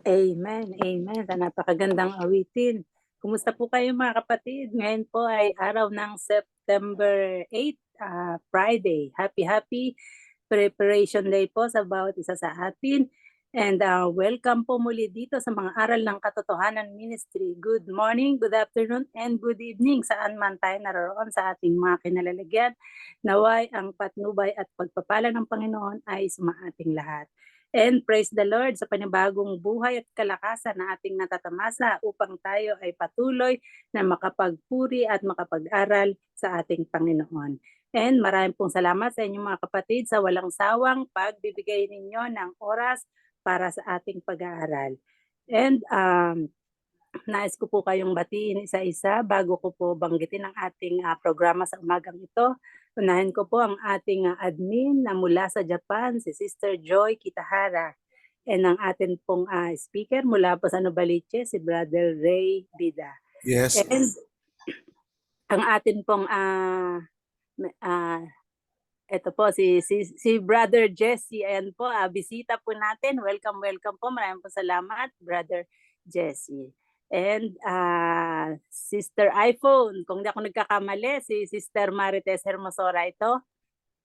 Amen, amen. Sa napakagandang awitin. Kumusta po kayo mga kapatid? Ngayon po ay araw ng September 8, Friday. Happy Preparation Day po sa bawat isa sa atin. And welcome po muli dito sa mga aral ng Katotohanan Ministry. Good morning, good afternoon, and good evening saan man tayo naroon sa ating mga kinalalagyan. Naway ang patnubay at pagpapala ng Panginoon ay sumaating lahat. And praise the Lord sa panibagong buhay at kalakasan na ating natatamasa upang tayo ay patuloy na makapagpuri at makapag-aral sa ating Panginoon. And maraming pong salamat sa inyong mga kapatid sa walang sawang pagbibigay ninyo ng oras para sa ating pag-aaral. And nais ko po kayong batiin isa-isa bago ko po banggitin ang ating programa sa umagang ito. Unahin ko po ang ating admin na mula sa Japan, si Sister Joy Kitahara. And ang atin pong speaker mula po sa Novaliches, si Brother Ray Bida. Yes. And ang atin pong ito po si Brother Jesse. Ayan po, bisita po natin. Welcome po. Maraming po salamat, Brother Jesse. And Sister iPhone, kung di ako nagkakamali, si Sister Marites Hermosora ito.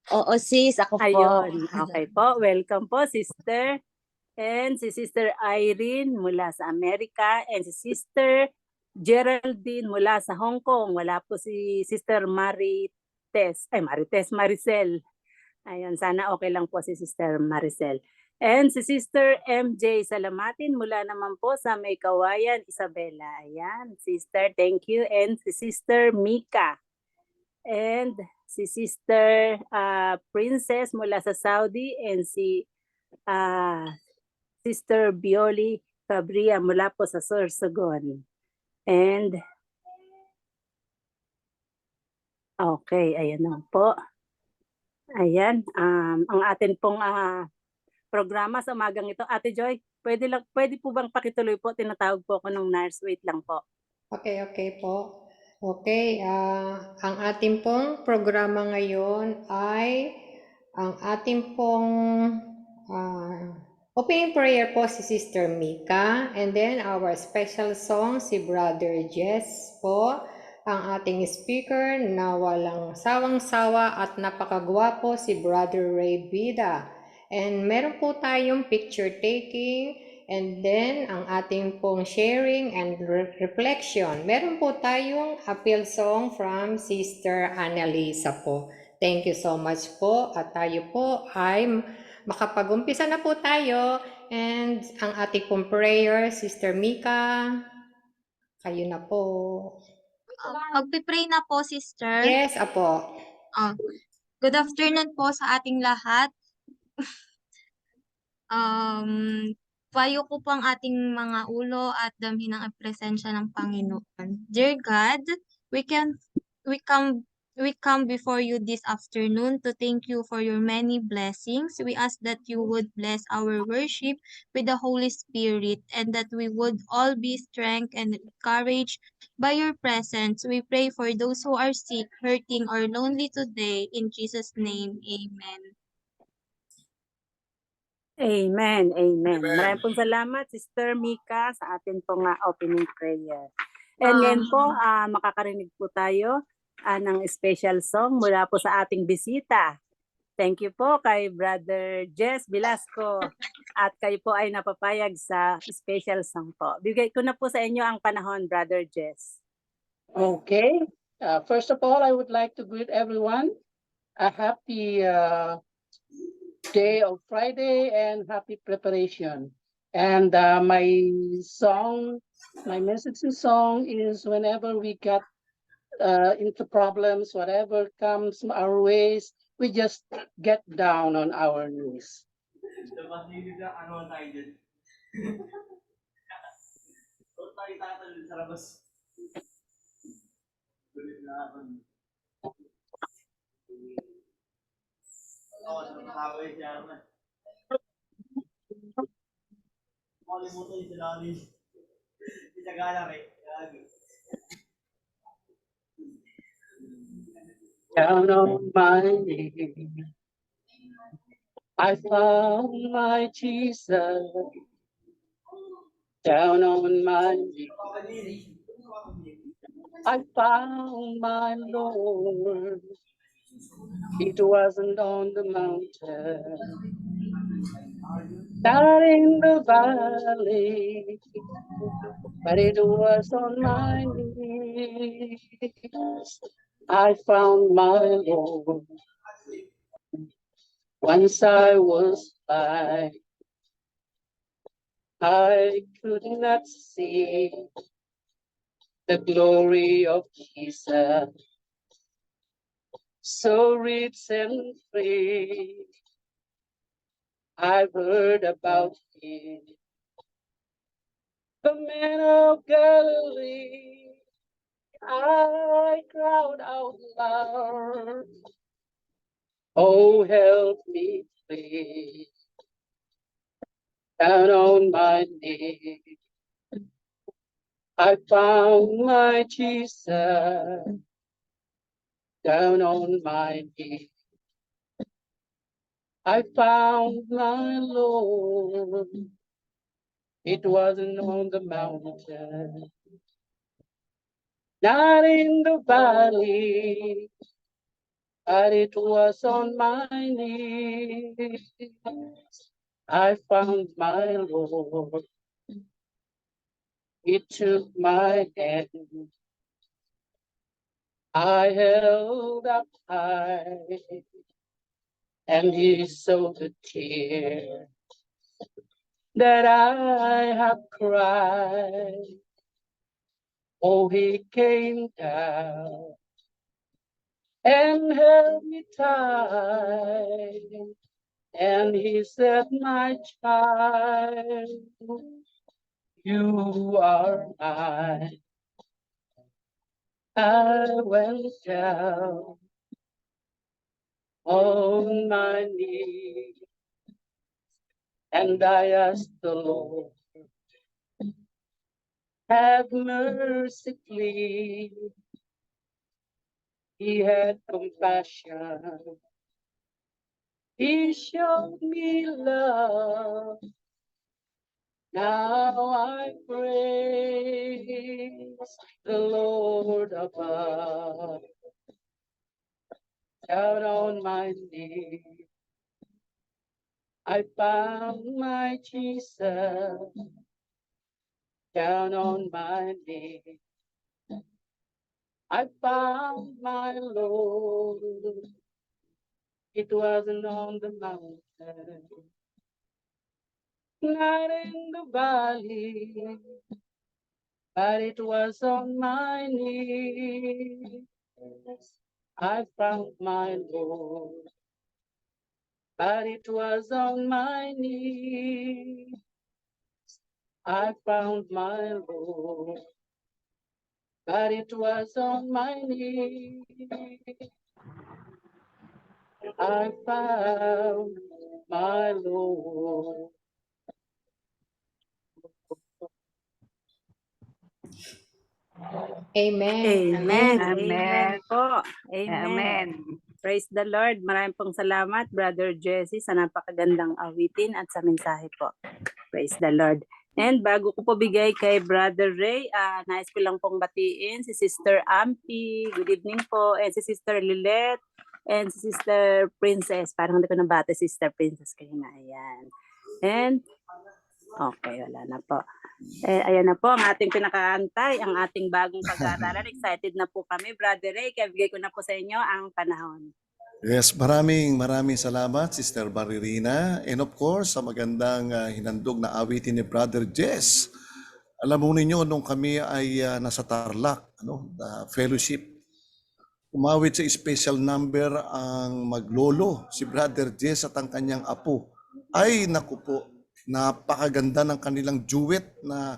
Oo sis, ako po. Ayun, okay po. Welcome po, Sister. And si Sister Irene mula sa Amerika. And si Sister Geraldine mula sa Hong Kong. Wala po si Sister Maricel. Ayun, sana okay lang po si Sister Maricel. And si Sister MJ Salamatin mula naman po sa May Kawayan, Isabela. Ayan, Sister, thank you. And si Sister Mika. And si Sister Princess mula sa Saudi. And si Sister Bioli Cabria mula po sa Sorsogon. And okay, ayan na po. Ayan, ang atin pong programa sa umagang ito. Ate Joy, pwede po bang pakituloy po? Tinatawag po ako ng nurse. Wait lang po. Okay po. Okay, ang ating pong programa ngayon ay ang ating pong opening prayer po si Sister Mika, and then our special song si Brother Jess po, ang ating speaker na walang sawang-sawa at napakagwapo si Brother Ray Bida. And meron po tayong picture taking, and then ang ating pong sharing and reflection. Meron po tayong appeal song from Sister Annalisa po. Thank you so much po, at tayo po ay makapag-umpisa na po tayo. And ang ating pong prayer, Sister Mika, kayo na po. Magpipray na po, Sister. Yes, apo. Good afternoon po sa ating lahat. Payo ko po ang ating mga ulo at damhin ang presensya ng Panginoon. Dear God, we come before you this afternoon to thank you for your many blessings. We ask that you would bless our worship with the Holy Spirit, and that we would all be strengthened and encouraged by your presence. We pray for those who are sick, hurting, or lonely today. In Jesus' name, amen. Amen, amen. Maraming pong salamat, Sister Mika, sa atin pong opening prayer. And ngayon po, makakarinig po tayo ng special song mula po sa ating bisita. Thank you po kay Brother Jess Velasco, at kayo po ay napapayag sa special song po. Bigay ko na po sa inyo ang panahon, Brother Jess. Okay. First of all, I would like to greet everyone a happy day of Friday and happy preparation. And my message in song is whenever we get into problems, whatever comes our ways, we just get down on our knees. Down on my knees, I found my Jesus. down on my knees. I found my Lord. It wasn't on the mountain, not in the valley, but it was on my knees. I found my Lord. Once I was blind, I could not see the glory of Jesus, so rich and free. I've heard about him, the man of Galilee. I cried out loud, oh, help me, please. Down on my knees, I found my Jesus. Down on my knees, I found my Lord. It wasn't on the mountain, not in the valley, but it was on my knees. I found my Lord. He took my hand. I held up high, and he saw the tear that I have cried. Oh, he came down and held me tight, and he said, my child, you are mine. I went down on my knees, and I asked the Lord, have mercy, please. He had compassion. He showed me love. Now I praise the Lord above. Down on my knees, I found my Jesus. Down on my knees, I found my Lord. It wasn't on the mountain, not in the valley, but it was on my knees. I found my Lord, but it was on my knees. I found my Lord, but it was on my knees. I found my Lord. Amen. Amen. Amen. Amen po. Amen. Amen. Praise the Lord. Maraming pong salamat, Brother Jesse, sa napakagandang awitin at sa mensahe po. Praise the Lord. And bago ko po bigay kay Brother Ray, nais ko lang pong batiin si Sister Ampi. Good evening po. And si Sister Lilette. And si Sister Princess. Parang hindi ko nabate si Sister Princess kanina. Ayan. And, okay, wala na po. Ayan na po ang ating pinakaantay, ang ating bagong pag-aaralan. Excited na po kami, Brother Ray. Kaya bigay ko na po sa inyo ang panahon. Yes, maraming salamat, Sister Baririna. And of course, sa magandang hinandog na awitin ni Brother Jess. Alam mo ninyo, nung kami ay nasa Tarlac, fellowship, umawit sa special number ang maglolo, si Brother Jess at ang kanyang apo. Ay, naku po, napakaganda ng kanilang duet na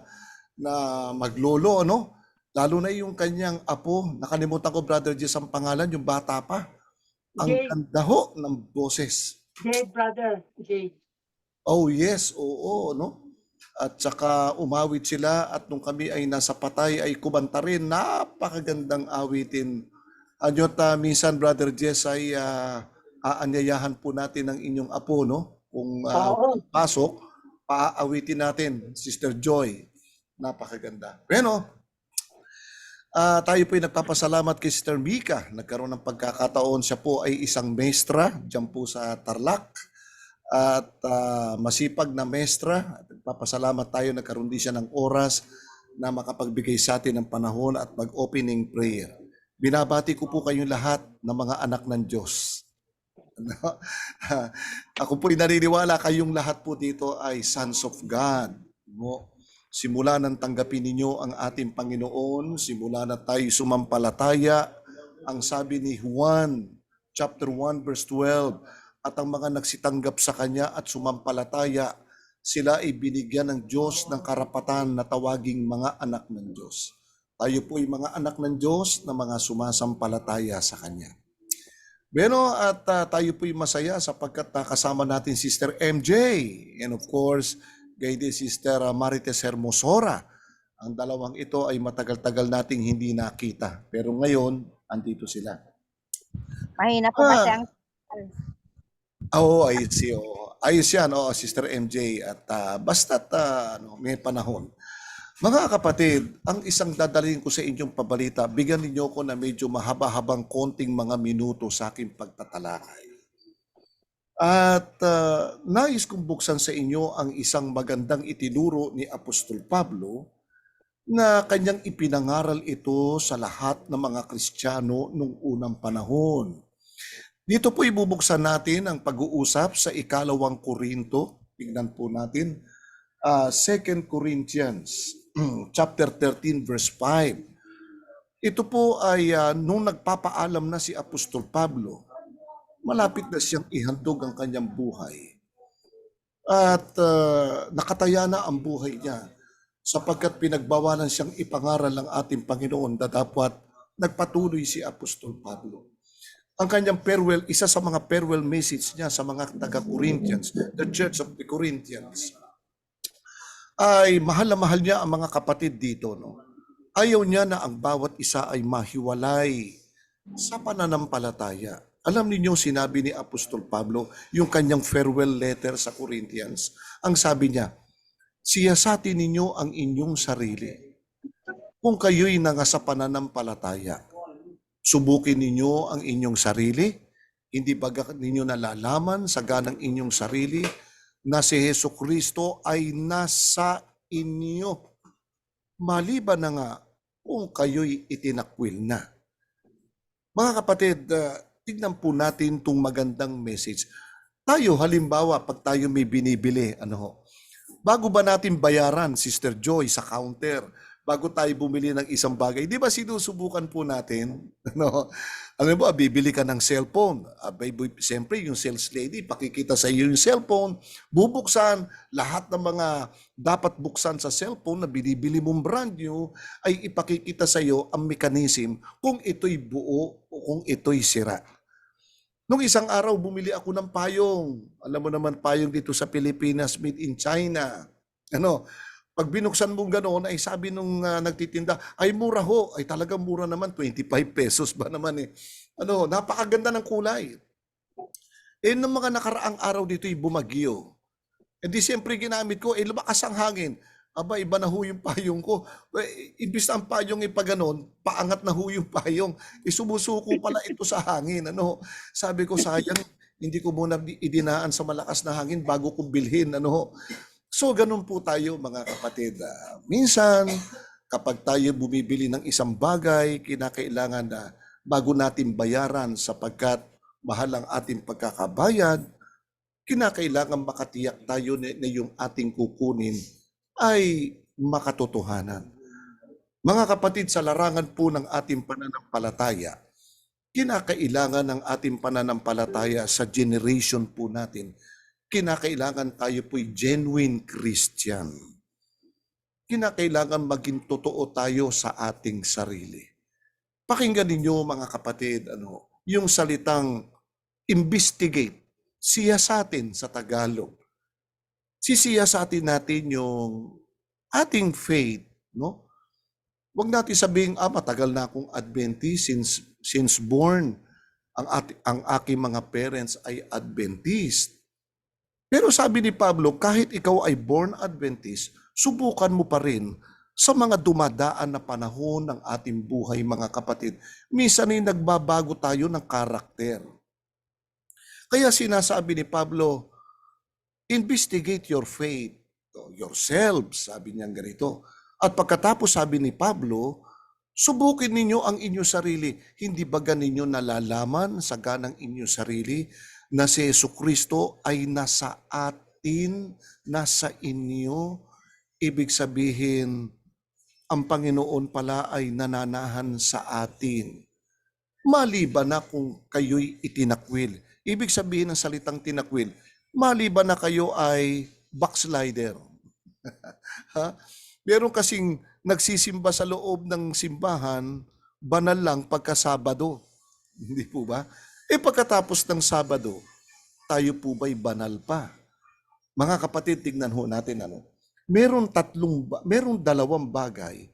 maglolo, ano? Lalo na yung kanyang apo, nakalimutan ko, Brother Jess, ang pangalan, yung bata pa. Ang Jay. ganda ho ng boses. Jay, brother, Jay. Oh yes, oo, no? At saka umawit sila at nung kami ay nasa patay ay kumanta rin. Napakagandang awitin. Anyot minsan, Brother Jess, ay aanyayahan po natin ang inyong apo, no? Kung Oo. pasok, paawitin natin, Sister Joy. Napakaganda. Bueno, tayo po ay nagpapasalamat kay Sister Mika. Nagkaroon ng pagkakataon, siya po ay isang mestra dyan po sa Tarlac. At masipag na mestra. Nagpapasalamat tayo, nagkaroon din siya ng oras na makapagbigay sa atin ng panahon at mag-opening prayer. Binabati ko po kayong lahat ng mga anak ng Diyos. Ako po ay naniniwala kayong lahat po dito ay sons of God. No? Simula nang tanggapin ninyo ang ating Panginoon, simula na tayo sumampalataya, ang sabi ni Juan, chapter 1, verse 12, at ang mga nagsitanggap sa Kanya at sumampalataya, sila ay binigyan ng Diyos ng karapatan na tawaging mga anak ng Diyos. Tayo po ay mga anak ng Diyos na mga sumasampalataya sa Kanya. Bueno, at tayo po'y masaya sapagkat kasama natin Sister MJ and of course, gayon din Sister Marites Hermosora. Ang dalawang ito ay matagal-tagal nating hindi nakita. Pero ngayon, andito sila. Mahina po kasi ang... Ayos yan, Sister MJ. At basta't may panahon. Mga kapatid, ang isang dadalhin ko sa inyong pabalita, bigyan ninyo ko na medyo mahaba-habang konting mga minuto sa aking pagtatalakay. At nais kong buksan sa inyo ang isang magandang itinuro ni Apostol Pablo na kanyang ipinangaral ito sa lahat ng mga Kristiyano noong unang panahon. Dito po ibubuksan natin ang pag-uusap sa 2 Korinto. Tingnan po natin. 2 Corinthians chapter 13 verse 5. Ito po ay nung nagpapaalam na si Apostol Pablo, malapit na siyang ihandog ang kanyang buhay. At nakataya na ang buhay niya sapagkat pinagbawalan siyang ipangaral ng ating Panginoon na dapat nagpatuloy si Apostol Pablo. Ang kanyang farewell, isa sa mga farewell message niya sa mga taga-Corinthians, the Church of the Corinthians, ay mahal na mahal niya ang mga kapatid dito. No? Ayaw niya na ang bawat isa ay mahiwalay sa pananampalataya. Alam niyo sinabi ni Apostol Pablo, yung kanyang farewell letter sa Corinthians, ang sabi niya, siyasatin ninyo ang inyong sarili. Kung kayo'y nangasa pananampalataya, subukin ninyo ang inyong sarili, hindi ba ninyo nalalaman sa ganang inyong sarili na si Jesucristo ay nasa inyo, maliban na nga kung kayo'y itinakwil na. Mga kapatid, tignan po natin itong magandang message. Tayo, halimbawa, pag tayo may binibili, bago ba natin bayaran, Sister Joy, sa counter, bago tayo bumili ng isang bagay, di ba sinusubukan po natin? Alam mo, bibili ka ng cellphone. Siyempre, yung sales lady, pakikita sa iyo yung cellphone, bubuksan, lahat ng mga dapat buksan sa cellphone na binibili mong brand new, ay ipakikita sa iyo ang mechanism kung ito'y buo o kung ito'y sira. Nung isang araw, bumili ako ng payong. Alam mo naman, payong dito sa Pilipinas, made in China. Pag binuksan mong gano'n, ay sabi nung nagtitinda, ay mura ho. Ay talagang mura naman, 25 pesos ba naman eh. Napakaganda ng kulay. Nung mga nakaraang araw dito'y bumagyo. Di siyempre ginamit ko, lumakas ang hangin. Aba, iba na ho yung payong ko. Imbis na ang payong ipaganon, paangat na ho yung payong. Sumusuko pala ito sa hangin. Sabi ko, sayang, hindi ko muna idinaan sa malakas na hangin bago ko bilhin. So, ganun po tayo mga kapatid. Minsan, kapag tayo bumibili ng isang bagay, kinakailangan na bago natin bayaran sapagkat mahal ang ating pagkakabayad, kinakailangan makatiyak tayo na yung ating kukunin ay makatotohanan. Mga kapatid, sa larangan po ng ating pananampalataya, kinakailangan ng ating pananampalataya sa generation po natin, kinakailangan tayo po'y genuine Christian. Kinakailangan maging totoo tayo sa ating sarili. Pakinggan ninyo mga kapatid, yung salitang investigate, siyasatin sa Tagalog. Sisiyasatin natin yung ating faith, no? Huwag natin sabihin, matagal na akong Adventist since born. Ang aking mga parents ay Adventist. Pero sabi ni Pablo, kahit ikaw ay born Adventist, subukan mo pa rin Sa mga dumadaan na panahon ng ating buhay, mga kapatid, minsan ay nagbabago tayo ng karakter. Kaya sinasabi ni Pablo, investigate your faith, yourselves, sabi niya ganito. At pagkatapos sabi ni Pablo, subukin ninyo ang inyong sarili. Hindi ba ninyo nalalaman sa ganang inyong sarili na si Jesucristo ay nasa atin, nasa inyo? Ibig sabihin, ang Panginoon pala ay nananahan sa atin. Maliban na kung kayo'y itinakwil. Ibig sabihin ng salitang tinakwil, maliban na kayo ay backslider. Ha? Meron kasing nagsisimba sa loob ng simbahan, banal lang pagka Sabado. Hindi po ba? Pagkatapos ng Sabado, tayo po ba'y banal pa? Mga kapatid, tignan ho natin Meron dalawang bagay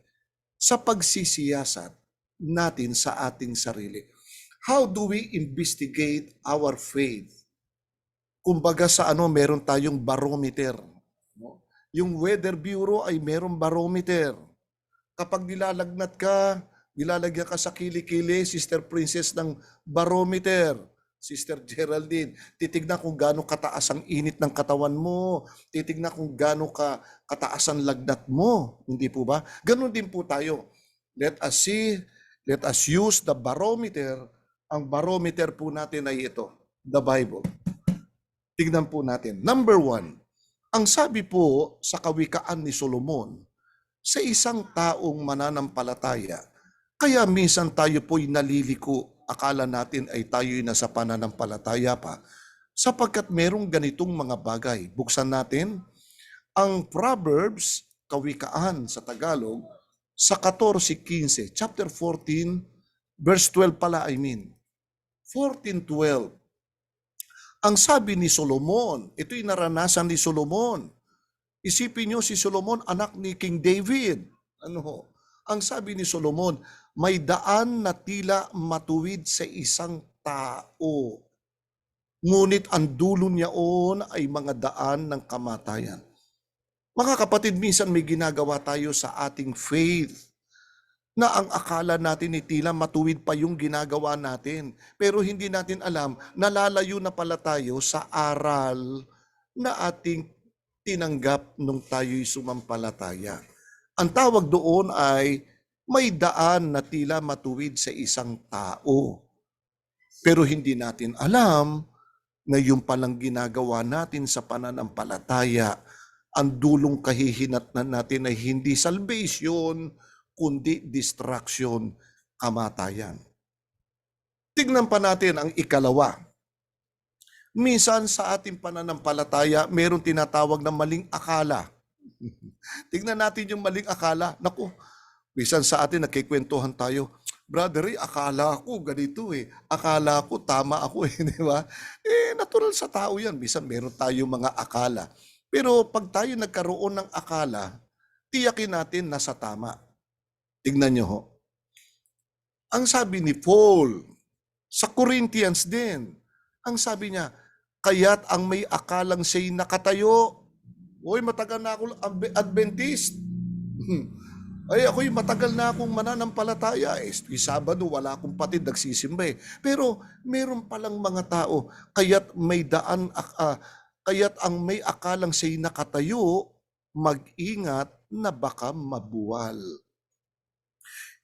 sa pagsisiyasat natin sa ating sarili. How do we investigate our faith? Kumbaga sa meron tayong barometer. No? Yung Weather Bureau ay merong barometer. Kapag nilalagyan ka sa kilikili, Sister Princess, ng barometer. Sister Geraldine, titignan kung gaano kataas ang init ng katawan mo. Titignan kung gaano kataas ang lagnat mo. Hindi po ba? Ganon din po tayo. Let us use the barometer. Ang barometer po natin ay ito, the Bible. Tignan po natin. Number 1, ang sabi po sa kawikaan ni Solomon, sa isang taong mananampalataya, kaya minsan tayo po'y naliliko, akala natin ay tayo'y nasa pananampalataya pa, sapagkat merong ganitong mga bagay. Buksan natin ang Proverbs, kawikaan sa Tagalog, sa 14:15, chapter 14, verse 12 pala, 14:12. Ang sabi ni Solomon, ito'y naranasan ni Solomon. Isipin nyo si Solomon, anak ni King David. Ang sabi ni Solomon, may daan na tila matuwid sa isang tao. Ngunit ang dulo niyaon ay mga daan ng kamatayan. Mga kapatid, minsan may ginagawa tayo sa ating faith na ang akala natin ay tila matuwid pa yung ginagawa natin. Pero hindi natin alam, nalalayo na pala tayo sa aral na ating tinanggap nung tayo'y sumampalataya. Ang tawag doon ay may daan na tila matuwid sa isang tao. Pero hindi natin alam na yung palang ginagawa natin sa pananampalataya, ang dulong kahihinatnan natin ay hindi salvation, kundi distraction, kamatayan. Tignan pa natin ang ikalawa. Minsan sa ating pananampalataya, mayroong tinatawag na maling akala. Tignan natin yung maling akala. Naku, minsan sa atin nagkikwentuhan tayo, brother, akala ko ganito Akala ko tama ako di ba? Natural sa tao yan. Minsan meron tayong mga akala. Pero pag tayo nagkaroon ng akala, tiyakin natin nasa tama. Tignan nyo ho. Ang sabi ni Paul, sa Corinthians din, ang sabi niya, kaya't ang may akalang siya'y nakatayo. Uy, matagal na ako Adventist. Ay, ako'y matagal na akong mananampalataya. Sabado, wala akong patid, nagsisimba Pero meron palang mga tao, kaya't ang may akalang siya'y nakatayo, mag-ingat na baka mabuwal.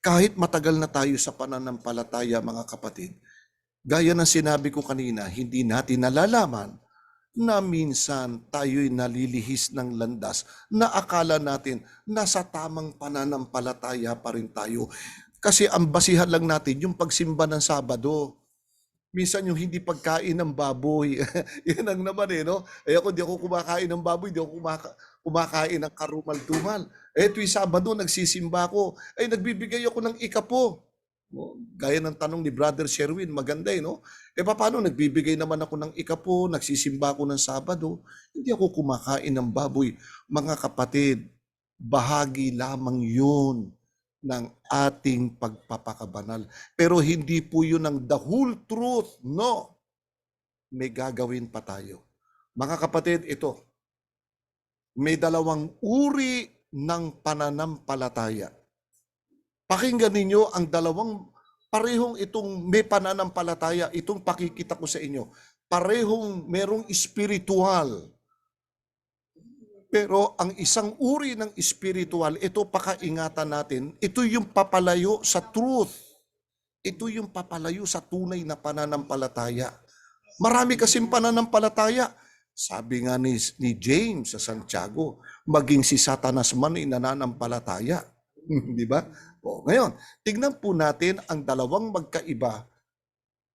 Kahit matagal na tayo sa pananampalataya, mga kapatid, gaya ng sinabi ko kanina, hindi natin nalalaman na minsan tayo'y nalilihis ng landas na akala natin nasa tamang pananampalataya pa rin tayo. Kasi ang basihan lang natin yung pagsimba ng Sabado. Minsan yung hindi pagkain ng baboy. Yan ang naman no? Ako di ako kumakain ng baboy, di ako kumakain ng karumal-dumal. Tuwing Sabado, nagsisimba ako. Nagbibigay ako ng ikapo. Gaya ng tanong ni Brother Sherwin, maganda no? Paano nagbibigay naman ako ng ikapo, nagsisimba ako ng Sabado, hindi ako kumakain ng baboy. Mga kapatid, bahagi lamang yun ng ating pagpapakabanal. Pero hindi po yun ang the whole truth, no? May gagawin pa tayo. Mga kapatid, ito, may dalawang uri ng pananampalataya. Pakinggan ninyo ang dalawang, parehong itong may pananampalataya, itong pakikita ko sa inyo. Parehong merong espiritual. Pero ang isang uri ng espiritual, ito pakaingatan natin, ito yung papalayo sa truth. Ito yung papalayo sa tunay na pananampalataya. Marami kasing pananampalataya. Sabi nga ni James sa Santiago, maging si Satanas man ay nananampalataya. Di ba? O, ngayon, tignan po natin ang dalawang magkaiba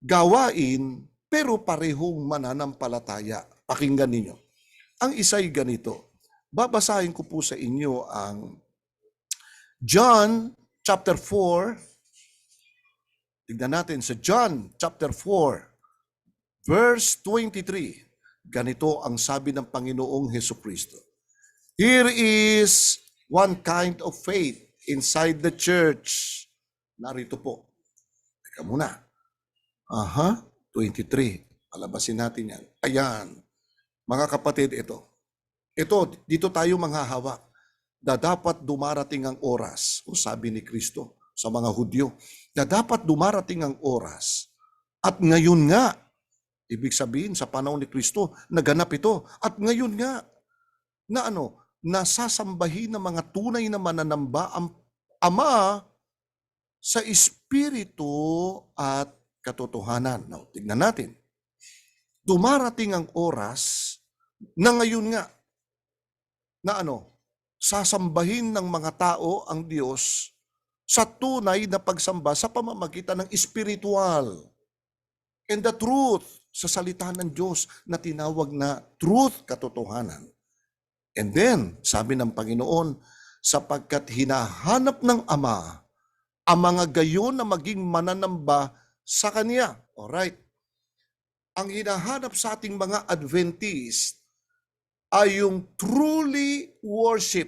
gawain pero parehong mananampalataya. Pakinggan ninyo. Ang isa'y ganito. Babasahin ko po sa inyo ang John chapter 4. Tignan natin sa John chapter 4 verse 23. Ganito ang sabi ng Panginoong Hesukristo. Here is one kind of faith inside the church. Narito po. Teka muna. 23. Palabasin natin yan. Ayan. Mga kapatid, ito. Dito tayo manghahawak na dapat dumarating ang oras, o sabi ni Kristo sa mga Hudyo, na dapat dumarating ang oras. At ngayon nga, ibig sabihin sa panahon ni Kristo, naganap ito. At ngayon nga, nasasambahin ng mga tunay na mananamba ang Ama sa Espiritu at katotohanan. Now, tignan natin. Dumarating ang oras na ngayon nga, na sasambahin ng mga tao ang Diyos sa tunay na pagsamba sa pamamagitan ng espiritual. And the truth, sa salita ng Diyos na tinawag na truth, katotohanan. And then, sabi ng Panginoon, sapagkat hinahanap ng Ama ang mga gayon na maging mananamba sa Kanya. Alright. Ang hinahanap sa ating mga Adventist ay yung truly worship,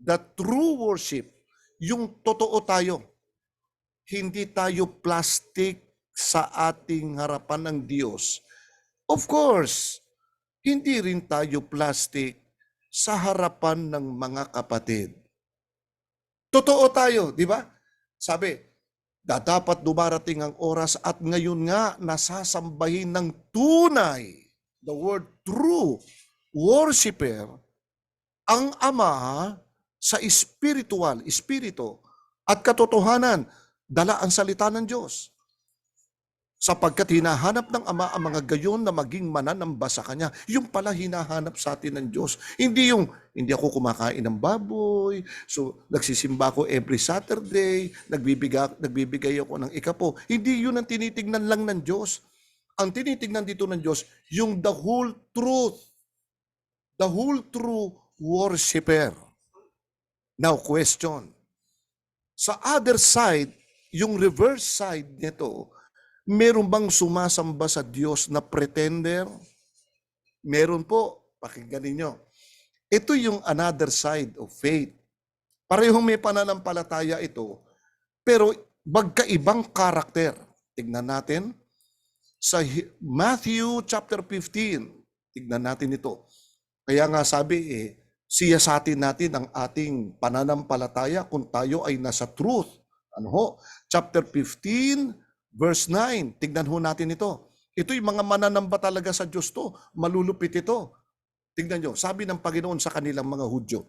the true worship, yung totoo tayo. Hindi tayo plastic sa ating harapan ng Diyos. Of course, hindi rin tayo plastic sa harapan ng mga kapatid. Totoo tayo, di ba? Sabi, dapat dumarating ang oras at ngayon nga nasasambahin ng tunay, the word true, worshiper, ang Ama sa espiritu at katotohanan, dala ang salita ng Diyos. Sapagkat hinahanap ng Ama ang mga gayon na maging mananamba sa Kanya. Yung pala hinahanap sa atin ng Diyos. Hindi ako kumakain ng baboy, so nagsisimba ako every Saturday, nagbibigay ako ng ikapo. Hindi yun ang tinitignan lang ng Diyos. Ang tinitignan dito ng Diyos, yung the whole truth. The whole true worshiper. Now, question. Sa other side, yung reverse side nito, meron bang sumasamba sa Diyos na pretender? Meron po. Pakinggan ninyo. Ito yung another side of faith. Parehong may pananampalataya ito, pero magkaibang karakter. Tignan natin. Sa Matthew chapter 15, tignan natin ito. Kaya nga sabi siyasatin natin ang ating pananampalataya kung tayo ay nasa truth. Chapter 15, verse 9. Tignan ho natin ito. Ito yung mga mananamba talaga sa Diyos to. Malulupit ito. Tignan nyo, sabi ng Panginoon sa kanilang mga Hudyo,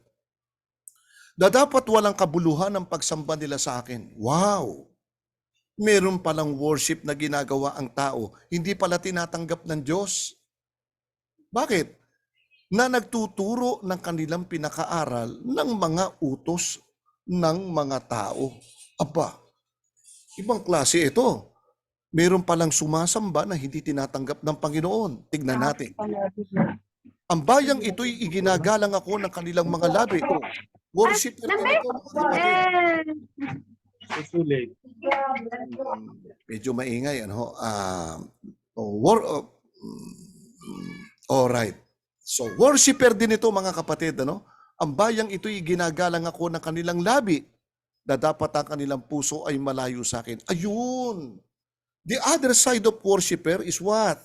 na dapat walang kabuluhan ang pagsamba nila sa akin. Wow! Meron palang worship na ginagawa ang tao. Hindi pala tinatanggap ng Diyos. Bakit? Na nagtuturo ng kanilang pinakaaral ng mga utos ng mga tao. Aba, ibang klase ito. Meron palang sumasamba na hindi tinatanggap ng Panginoon. Tignan natin. Ang bayang ito'y iginagalang ako ng kanilang mga labi. Worship na ito, mga kapatid. Medyo maingay. Alright. So, worshiper din ito, mga kapatid. Ang bayang ito'y ginagalang ako ng kanilang labi na dapat ang kanilang puso ay malayo sa akin. Ayun! The other side of worshiper is what?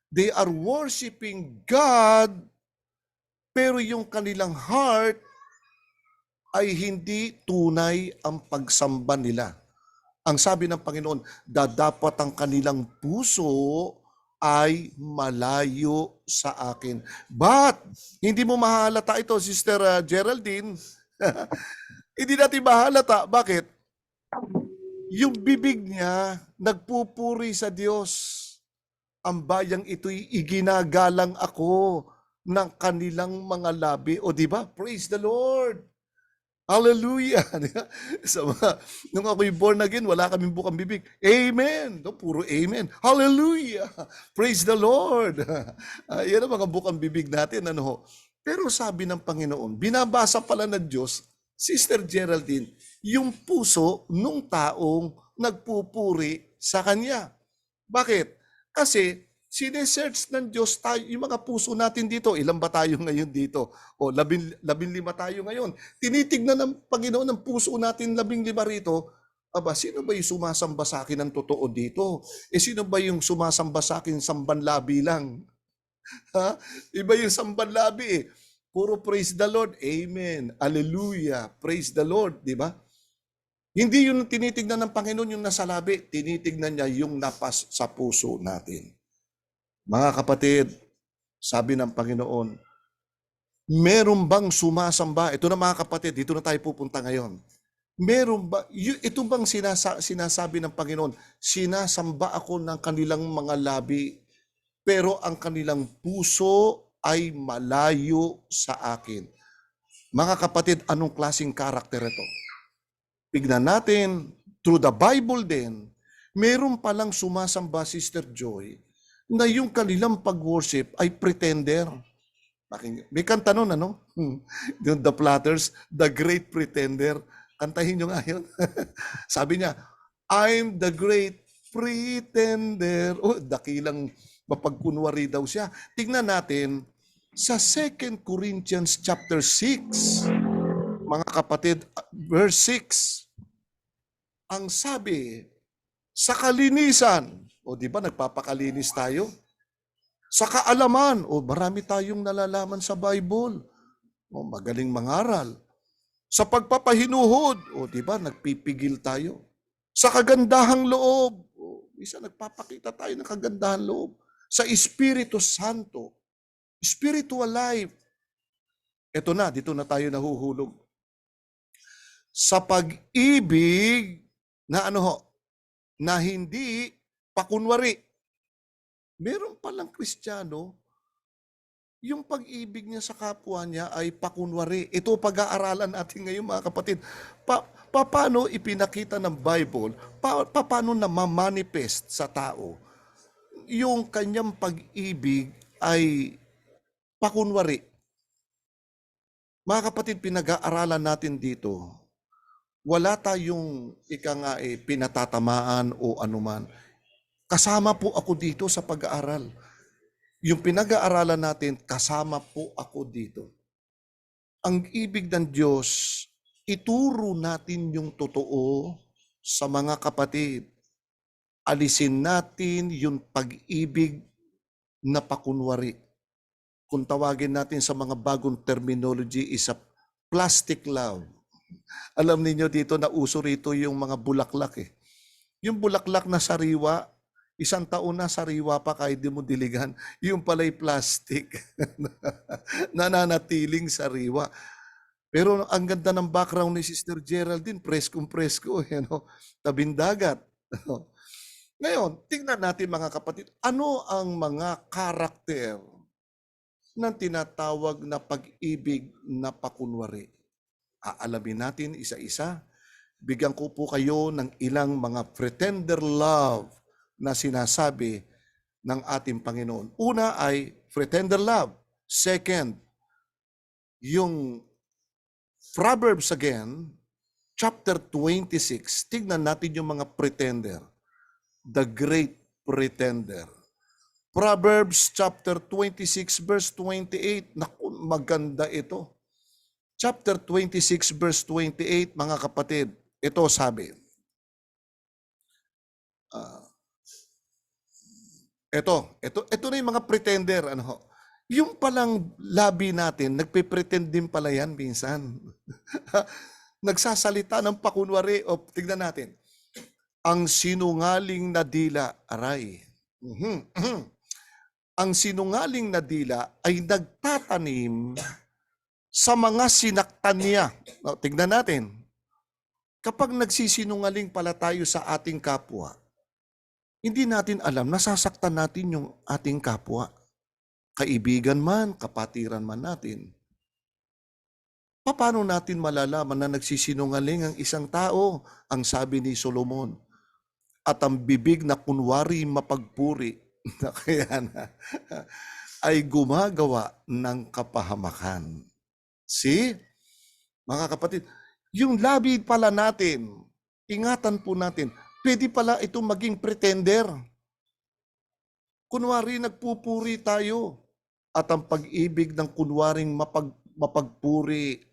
They are worshiping God, pero yung kanilang heart ay hindi tunay ang pagsamba nila. Ang sabi ng Panginoon, dapat ang kanilang puso ay malayo sa akin. But, hindi mo mahalata ito, Sister Geraldine. Hindi natin mahalata. Bakit? Yung bibig niya, nagpupuri sa Diyos. Ang bayang ito'y iginagalang ako ng kanilang mga labi. O di ba? Praise the Lord! Hallelujah! Nung ako'y born again, wala kaming bukang bibig. Amen! No, puro amen. Hallelujah! Praise the Lord! Yan ang mga bukang bibig natin. Ano? Pero sabi ng Panginoon, binabasa pala ng Diyos, Sister Geraldine, yung puso nung taong nagpupuri sa Kanya. Bakit? Kasi sinesearch ng Diyos tayo, yung mga puso natin dito, ilan ba tayo ngayon dito? O 15 tayo ngayon. Tinitignan ng Panginoon ng puso natin 15 rito. Aba, sino ba yung sumasamba sa akin ng totoo dito? Sino ba yung sumasamba sa akin sambanlabi lang? Ha? Iba yung sambanlabi eh. Puro praise the Lord. Amen. Hallelujah. Praise the Lord. Di ba? Hindi yung tinitignan ng Panginoon yung nasa labi, tinitignan niya yung napas sa puso natin. Mga kapatid, sabi ng Panginoon, meron bang sumasamba? Ito na mga kapatid, dito na tayo pupunta ngayon. Meron ba, ito bang sinasabi ng Panginoon, sinasamba ako ng kanilang mga labi, pero ang kanilang puso ay malayo sa akin. Mga kapatid, anong klaseng karakter ito? Tignan natin, through the Bible din, meron palang sumasamba, Sister Joy, na yung kanilang pag-worship ay pretender. May kanta nun, ano? Yung The Platters, The Great Pretender. Kantahin nyo nga yun. Sabi niya, I'm the great pretender. Oh, dakilang mapagkunwari daw siya. Tignan natin, sa 2 Corinthians chapter 6, mga kapatid, verse 6, ang sabi, sa kalinisan, o di ba nagpapakalinis tayo? Sa kaalaman, o marami tayong nalalaman sa Bible, o magaling mangaral. Sa pagpapahinuhod, o di ba nagpipigil tayo? Sa kagandahang loob, o isa nagpapakita tayo ng kagandahang loob. Sa Espiritu Santo, spiritual life. Ito na, dito na tayo nahuhulog. Sa pag-ibig na na hindi pakunwari. Meron palang Kristiyano, yung pag-ibig niya sa kapwa niya ay pakunwari. Ito pag-aaralan natin ngayon mga kapatid. Paano ipinakita ng Bible, paano na ma-manifest sa tao yung kanyang pag-ibig ay pakunwari. Mga kapatid, pinag-aaralan natin dito. Wala tayong pinatatamaan o anuman. Kasama po ako dito sa pag-aaral. Yung pinag-aaralan natin, kasama po ako dito. Ang ibig ng Diyos, ituro natin yung totoo sa mga kapatid. Alisin natin yung pag-ibig na pakunwari. Kung tawagin natin sa mga bagong terminology, is a plastic love. Alam niyo dito na uso rito yung mga bulaklak eh. Yung bulaklak na sariwa, isang taon na sariwa pa kahit di mo diligan. Yung pala'y plastic. Nananatiling sariwa. Pero ang ganda ng background ni Sister Geraldine, preskong-presko, tabing dagat. Ngayon, tingnan natin mga kapatid, ano ang mga karakter ng tinatawag na pag-ibig na pakunwari? Aalamin natin isa-isa. Bigyan ko po kayo ng ilang mga pretender love na sinasabi ng ating Panginoon. Una ay pretender love. Second, yung Proverbs again, chapter 26. Tignan natin yung mga pretender. The great pretender. Proverbs chapter 26 verse 28. Naku, maganda ito. Chapter 26 verse 28, mga kapatid, ito sabi. Ito na yung mga pretender. Yung palang labi natin, nagpe-pretend din pala yan minsan. Nagsasalita ng pakunwari. O, tignan natin. Ang sinungaling na dila, aray. Ang sinungaling na dila ay nagtatanim sa mga sinaktan niya. O, tignan natin. Kapag nagsisinungaling pala tayo sa ating kapwa, hindi natin alam, nasasaktan natin yung ating kapwa. Kaibigan man, kapatiran man natin. Paano natin malalaman na nagsisinungaling ang isang tao? Ang sabi ni Solomon, at ang bibig na kunwari mapagpuri na kaya na ay gumagawa ng kapahamakan. See? Mga kapatid, yung labi pala natin, ingatan po natin, pwede pala itong maging pretender. Kunwari nagpupuri tayo at ang pag-ibig ng kunwaring mapagpuri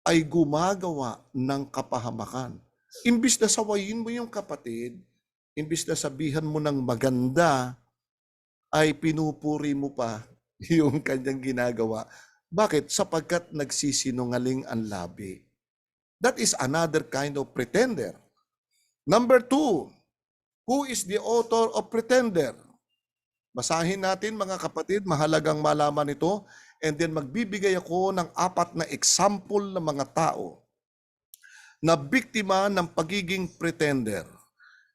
ay gumagawa ng kapahamakan. Imbis na sawayin mo yung kapatid, imbis na sabihan mo ng maganda, ay pinupuri mo pa yung kanyang ginagawa. Bakit? Sapagkat nagsisinungaling ang labi. That is another kind of pretender. Number 2, who is the author of pretender? Basahin natin mga kapatid, mahalagang malaman ito, and then magbibigay ako ng 4 na example ng mga tao na biktima ng pagiging pretender.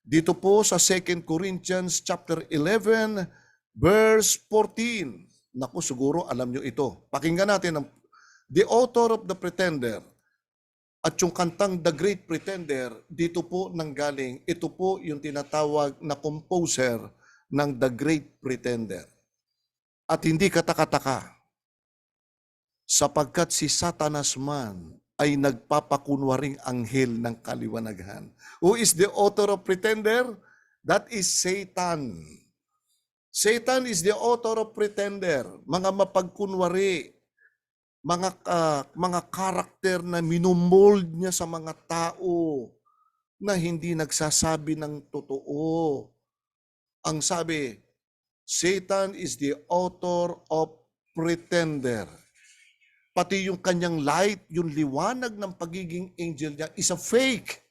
Dito po sa 2 Corinthians chapter 11, verse 14. Naku, siguro alam nyo ito. Pakinggan natin ang the author of the pretender. At yung kantang The Great Pretender, dito po nanggaling, ito po yung tinatawag na composer ng The Great Pretender. At hindi kataka-taka, sapagkat si Satanas man ay nagpapakunwaring anghel ng kaliwanagan. Who is the author of pretender? That is Satan. Satan is the author of pretender. Mga mapagkunwari, mga karakter na minumold niya sa mga tao na hindi nagsasabi ng totoo. Ang sabi, Satan is the author of pretender. Pati yung kanyang light, yung liwanag ng pagiging angel niya is a fake.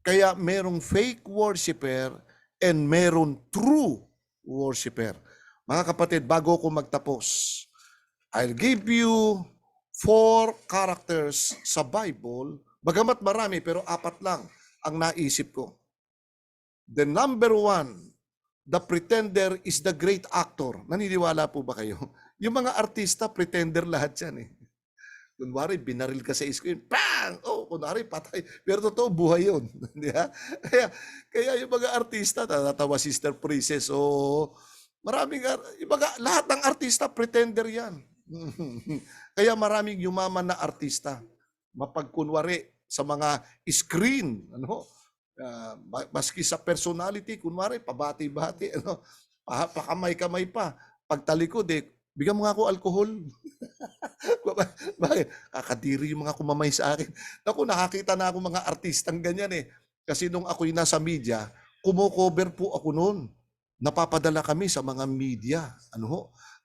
Kaya merong fake worshiper and meron true worshiper. Mga kapatid, bago ko magtapos, I'll give you 4 characters sa Bible, bagamat marami pero 4 lang ang naisip ko. The number 1, the pretender is the great actor. Naniniwala po ba kayo? Yung mga artista, pretender lahat yan eh. Kunwari, binaril ka sa screen, bang! Oh, kunwari, patay. Pero totoo, buhay yun. kaya yung mga artista, natatawa Sister Princess, maraming, lahat ng artista, pretender yan. Kaya maraming yumaman na artista, mapagkunwari sa mga screen, maski sa personality, kunwari, pabati-bati, pakamay-kamay pa. Pagtalikod, bigyan mo nga ako alcohol. Bakit? Kakadiri yung mga kumamay sa akin. Naku, nakakita na ako mga artistang ganyan eh. Kasi nung ako'y nasa media, kumo-cover po ako noon. Napapadala kami sa mga media.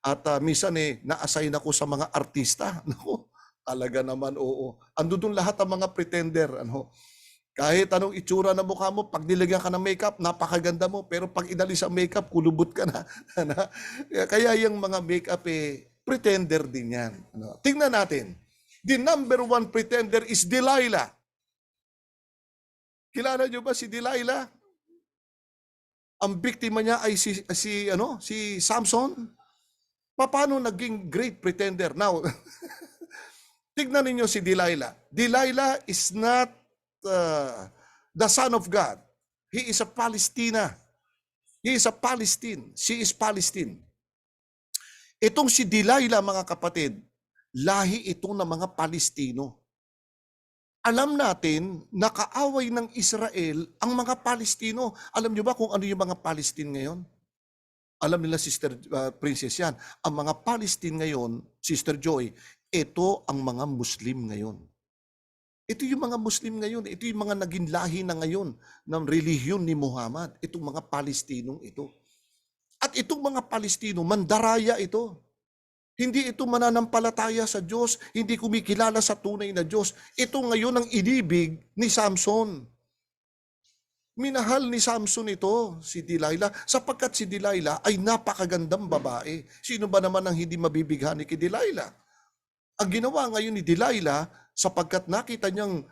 At minsan na-assign ako sa mga artista. Naku, talaga naman, oo. Ando doon lahat ang mga pretender. Kahit anong itsura ng mukha mo, pag nilagyan ka ng makeup, napakaganda mo. Pero pag inalis ang makeup, kulubot ka na. Kaya yung mga makeup pretender din yan. Tingnan natin. The number 1 pretender is Delilah. Kilala nyo ba si Delilah? Ang biktima niya ay si Samson. Paano naging great pretender? Now, tignan ninyo si Delilah. Delilah is not the son of God. He is a Palestina. He is a Palestine. She is Palestine. Itong si Delilah, mga kapatid, lahi ito ng mga Palestino. Alam natin, nakaaway ng Israel ang mga Palestino. Alam niyo ba kung ano yung mga Palestine ngayon? Alam nila, Sister Princess, yan. Ang mga Palestine ngayon, Sister Joy, ito ang mga Muslim ngayon. Ito yung mga Muslim ngayon. Ito yung mga naging lahi na ngayon ng relihiyon ni Muhammad. Itong mga Palestinong ito. At itong mga Palestino, mandaraya ito. Hindi ito mananampalataya sa Diyos, hindi kumikilala sa tunay na Diyos. Ito ngayon ang inibig ni Samson. Minahal ni Samson ito, si Delilah, sapagkat si Delilah ay napakagandang babae. Sino ba naman ang hindi mabibighani kay Delilah? Ang ginawa ngayon ni Delilah, sapagkat nakita niyang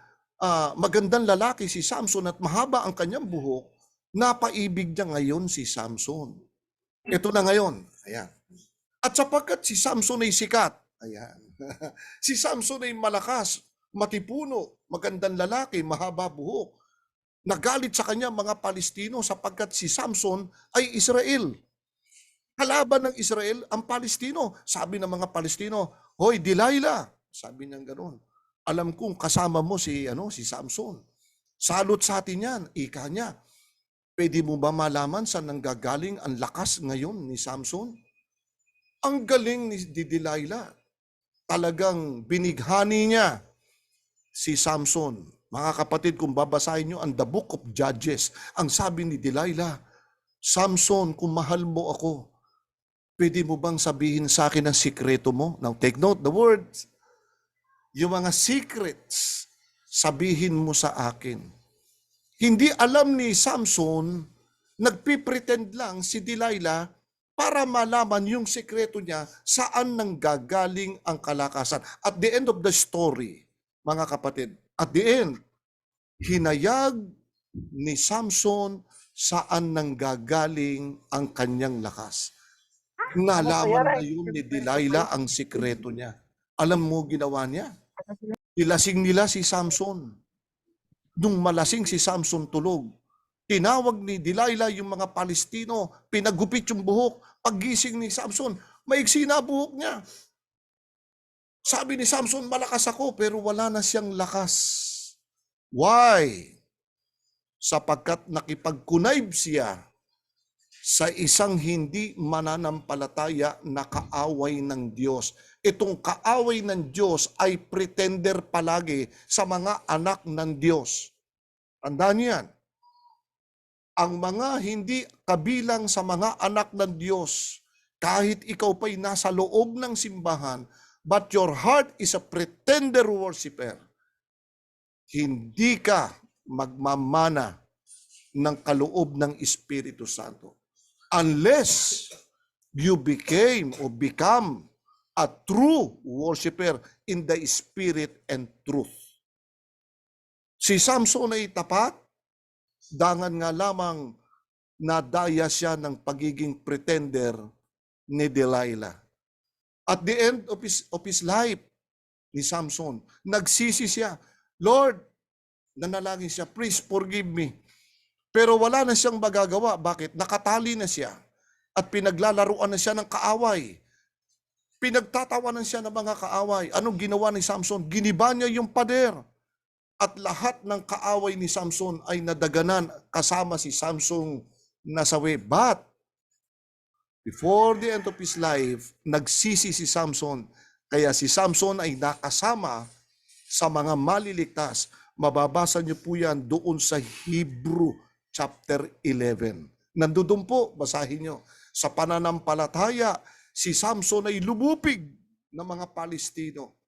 magandang lalaki si Samson at mahaba ang kanyang buhok, napaibig niya ngayon si Samson. Ito na ngayon. Ayan. At sapagkat si Samson ay sikat, ayan. Si Samson ay malakas, matipuno, magandang lalaki, mahaba buhok. Nagalit sa kanya mga Palestino sapagkat si Samson ay Israel. Kalaban ng Israel ang Palestino. Sabi ng mga Palestino, "Hoy, Delilah," sabi niya gano'n. "Alam kong kasama mo si Samson. Salot sa atin yan," ika niya. Pwede mo ba malaman saan nanggagaling ang lakas ngayon ni Samson? Ang galing ni Delilah. Talagang binighani niya si Samson. Mga kapatid, kung babasahin nyo ang The Book of Judges, ang sabi ni Delilah, "Samson, kung mahal mo ako, pwede mo bang sabihin sa akin ang sikreto mo?" Now, take note the words. Yung mga secrets, sabihin mo sa akin. Hindi alam ni Samson, nagpipretend lang si Delilah para malaman yung sikreto niya saan nanggagaling ang kalakasan. At the end of the story, mga kapatid, at the end, hinayag ni Samson saan nanggagaling ang kanyang lakas. Nalaman ngayon ni Delilah ang sikreto niya. Alam mo ginawa niya? Nilasing nila si Samson. Nung malasing si Samson tulog, tinawag ni Delilah yung mga Palestino, pinagupit yung buhok. Paggising ni Samson, maiksi na buhok niya. Sabi ni Samson, "Malakas ako," pero wala na siyang lakas. Why? Sapagkat nakipag-connive siya sa isang hindi mananampalataya na kaaway ng Diyos. Itong kaaway ng Diyos ay pretender palagi sa mga anak ng Diyos. Tandaan niyo yan. Ang mga hindi kabilang sa mga anak ng Diyos, kahit ikaw pa'y nasa loob ng simbahan, but your heart is a pretender worshiper, hindi ka magmamana ng kaloob ng Espiritu Santo. Unless you become a true worshiper in the Spirit and truth. Si Samson ay tapat, dangan nga lamang nadaya siya ng pagiging pretender ni Delilah. At the end of his life, ni Samson, nagsisi siya, "Lord," nanalangin siya, "please forgive me." Pero wala na siyang magagawa. Bakit? Nakatali na siya. At pinaglalaruan na siya ng kaaway. Pinagtatawanan siya ng mga kaaway. Anong ginawa ni Samson? Giniba niya yung pader. At lahat ng kaaway ni Samson ay nadaganan kasama si Samson nasawi. But, before the end of his life, nagsisi si Samson. Kaya si Samson ay nakasama sa mga maliligtas. Mababasa niyo po yan doon sa Hebrew chapter 11. Nandoon po, basahin niyo. Sa pananampalataya, si Samson ay lumupig ng mga Palestino.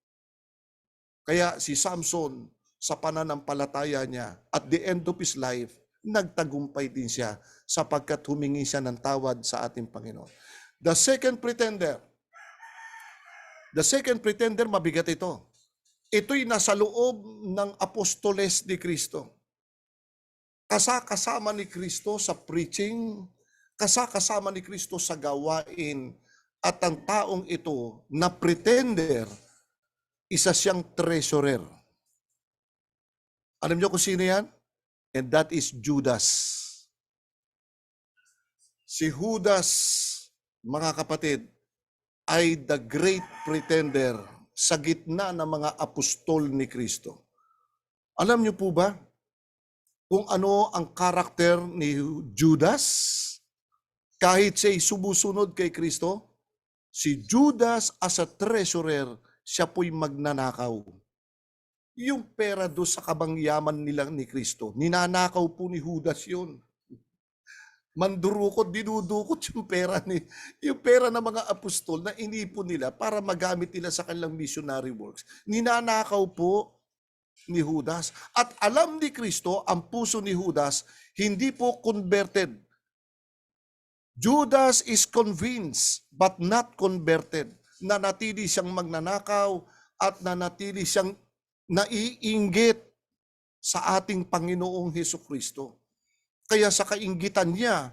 Kaya si Samson, sa pananampalataya niya, at the end of his life, nagtagumpay din siya sapagkat humingi siya ng tawad sa ating Panginoon. The second pretender, mabigat ito. Ito'y nasa loob ng apostoles ni Kristo. Kasama ni Kristo sa preaching, kasama ni Kristo sa gawain, at ang taong ito na pretender, isa siyang treasurer. Alam niyo kung sino yan? And that is Judas. Si Judas, mga kapatid, ay the great pretender sa gitna ng mga apostol ni Kristo. Alam niyo po ba kung ano ang karakter ni Judas? Kahit siya'y sumusunod kay Kristo, si Judas as a treasurer, siya po'y magnanakaw. Yung pera do sa kabangyaman nila ni Kristo, ninanakaw po ni Judas yun. Mandurukot, dinudukot yung pera ng mga apostol na inipon nila para magamit nila sa kanilang missionary works. Ninanakaw po ni Judas. At alam ni Kristo, ang puso ni Judas, hindi po converted. Judas is convinced but not converted. Nanatili siyang magnanakaw at nanatili siyang naiinggit sa ating Panginoong Hesukristo. Kaya sa kainggitan niya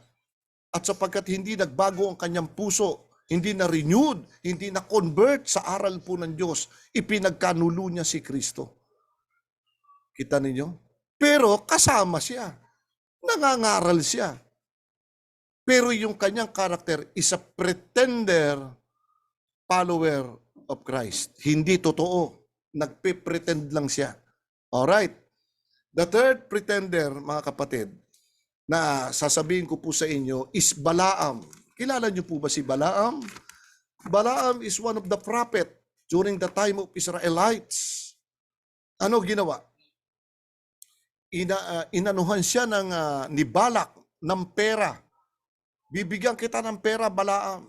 at sapagkat hindi nagbago ang kanyang puso, hindi na renewed, hindi na convert sa aral po ng Diyos, ipinagkanulo niya si Kristo. Kita ninyo? Pero kasama siya. Nangangaral siya. Pero yung kanyang karakter is a pretender follower of Christ. Hindi totoo. Nagpe-pretend lang siya. Alright. The third pretender, mga kapatid, na sasabihin ko po sa inyo is Balaam. Kilala niyo po ba si Balaam? Balaam is one of the prophet during the time of Israelites. Ano ginawa? Inanuhan siya ni Balak ng pera. Bibigyan kita ng pera, Balaam.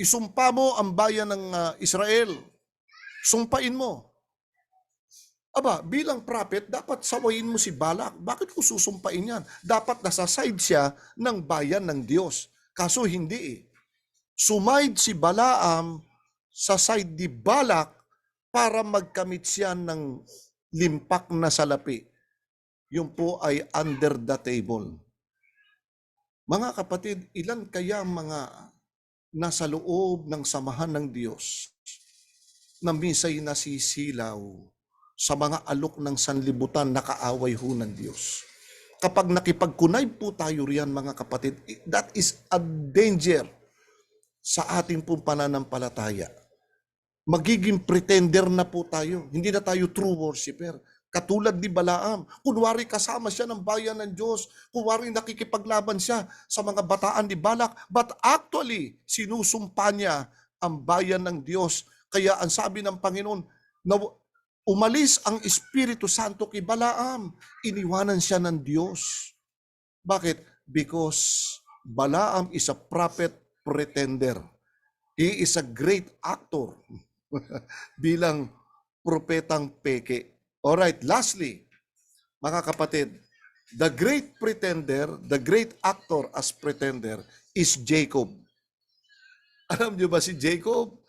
Isumpa mo ang bayan ng Israel. Sumpain mo. Aba, bilang prophet, dapat sawayin mo si Balak. Bakit ko susumpain yan? Dapat nasa side siya ng bayan ng Diyos. Kaso hindi eh. Sumide si Balaam sa side ni Balak para magkamit siya ng limpak na salapi. Yung po ay under the table. Mga kapatid, ilan kaya mga nasa loob ng samahan ng Diyos na minsay nasisilaw sa mga alok ng sanlibutan na kaaway ho ng Diyos? Kapag nakipagkunay po tayo riyan, mga kapatid, that is a danger sa ating pong pananampalataya. Magiging pretender na po tayo. Hindi na tayo true worshiper. Katulad ni Balaam, kunwari kasama siya ng bayan ng Diyos, kunwari nakikipaglaban siya sa mga bataan ni Balak, but actually, sinusumpa niya ang bayan ng Diyos. Kaya ang sabi ng Panginoon, na umalis ang Espiritu Santo kay Balaam, iniwanan siya ng Diyos. Bakit? Because Balaam is a prophet pretender. He is a great actor bilang propetang peke. Alright, lastly, mga kapatid, the great pretender, the great actor as pretender is Jacob. Alam niyo ba si Jacob?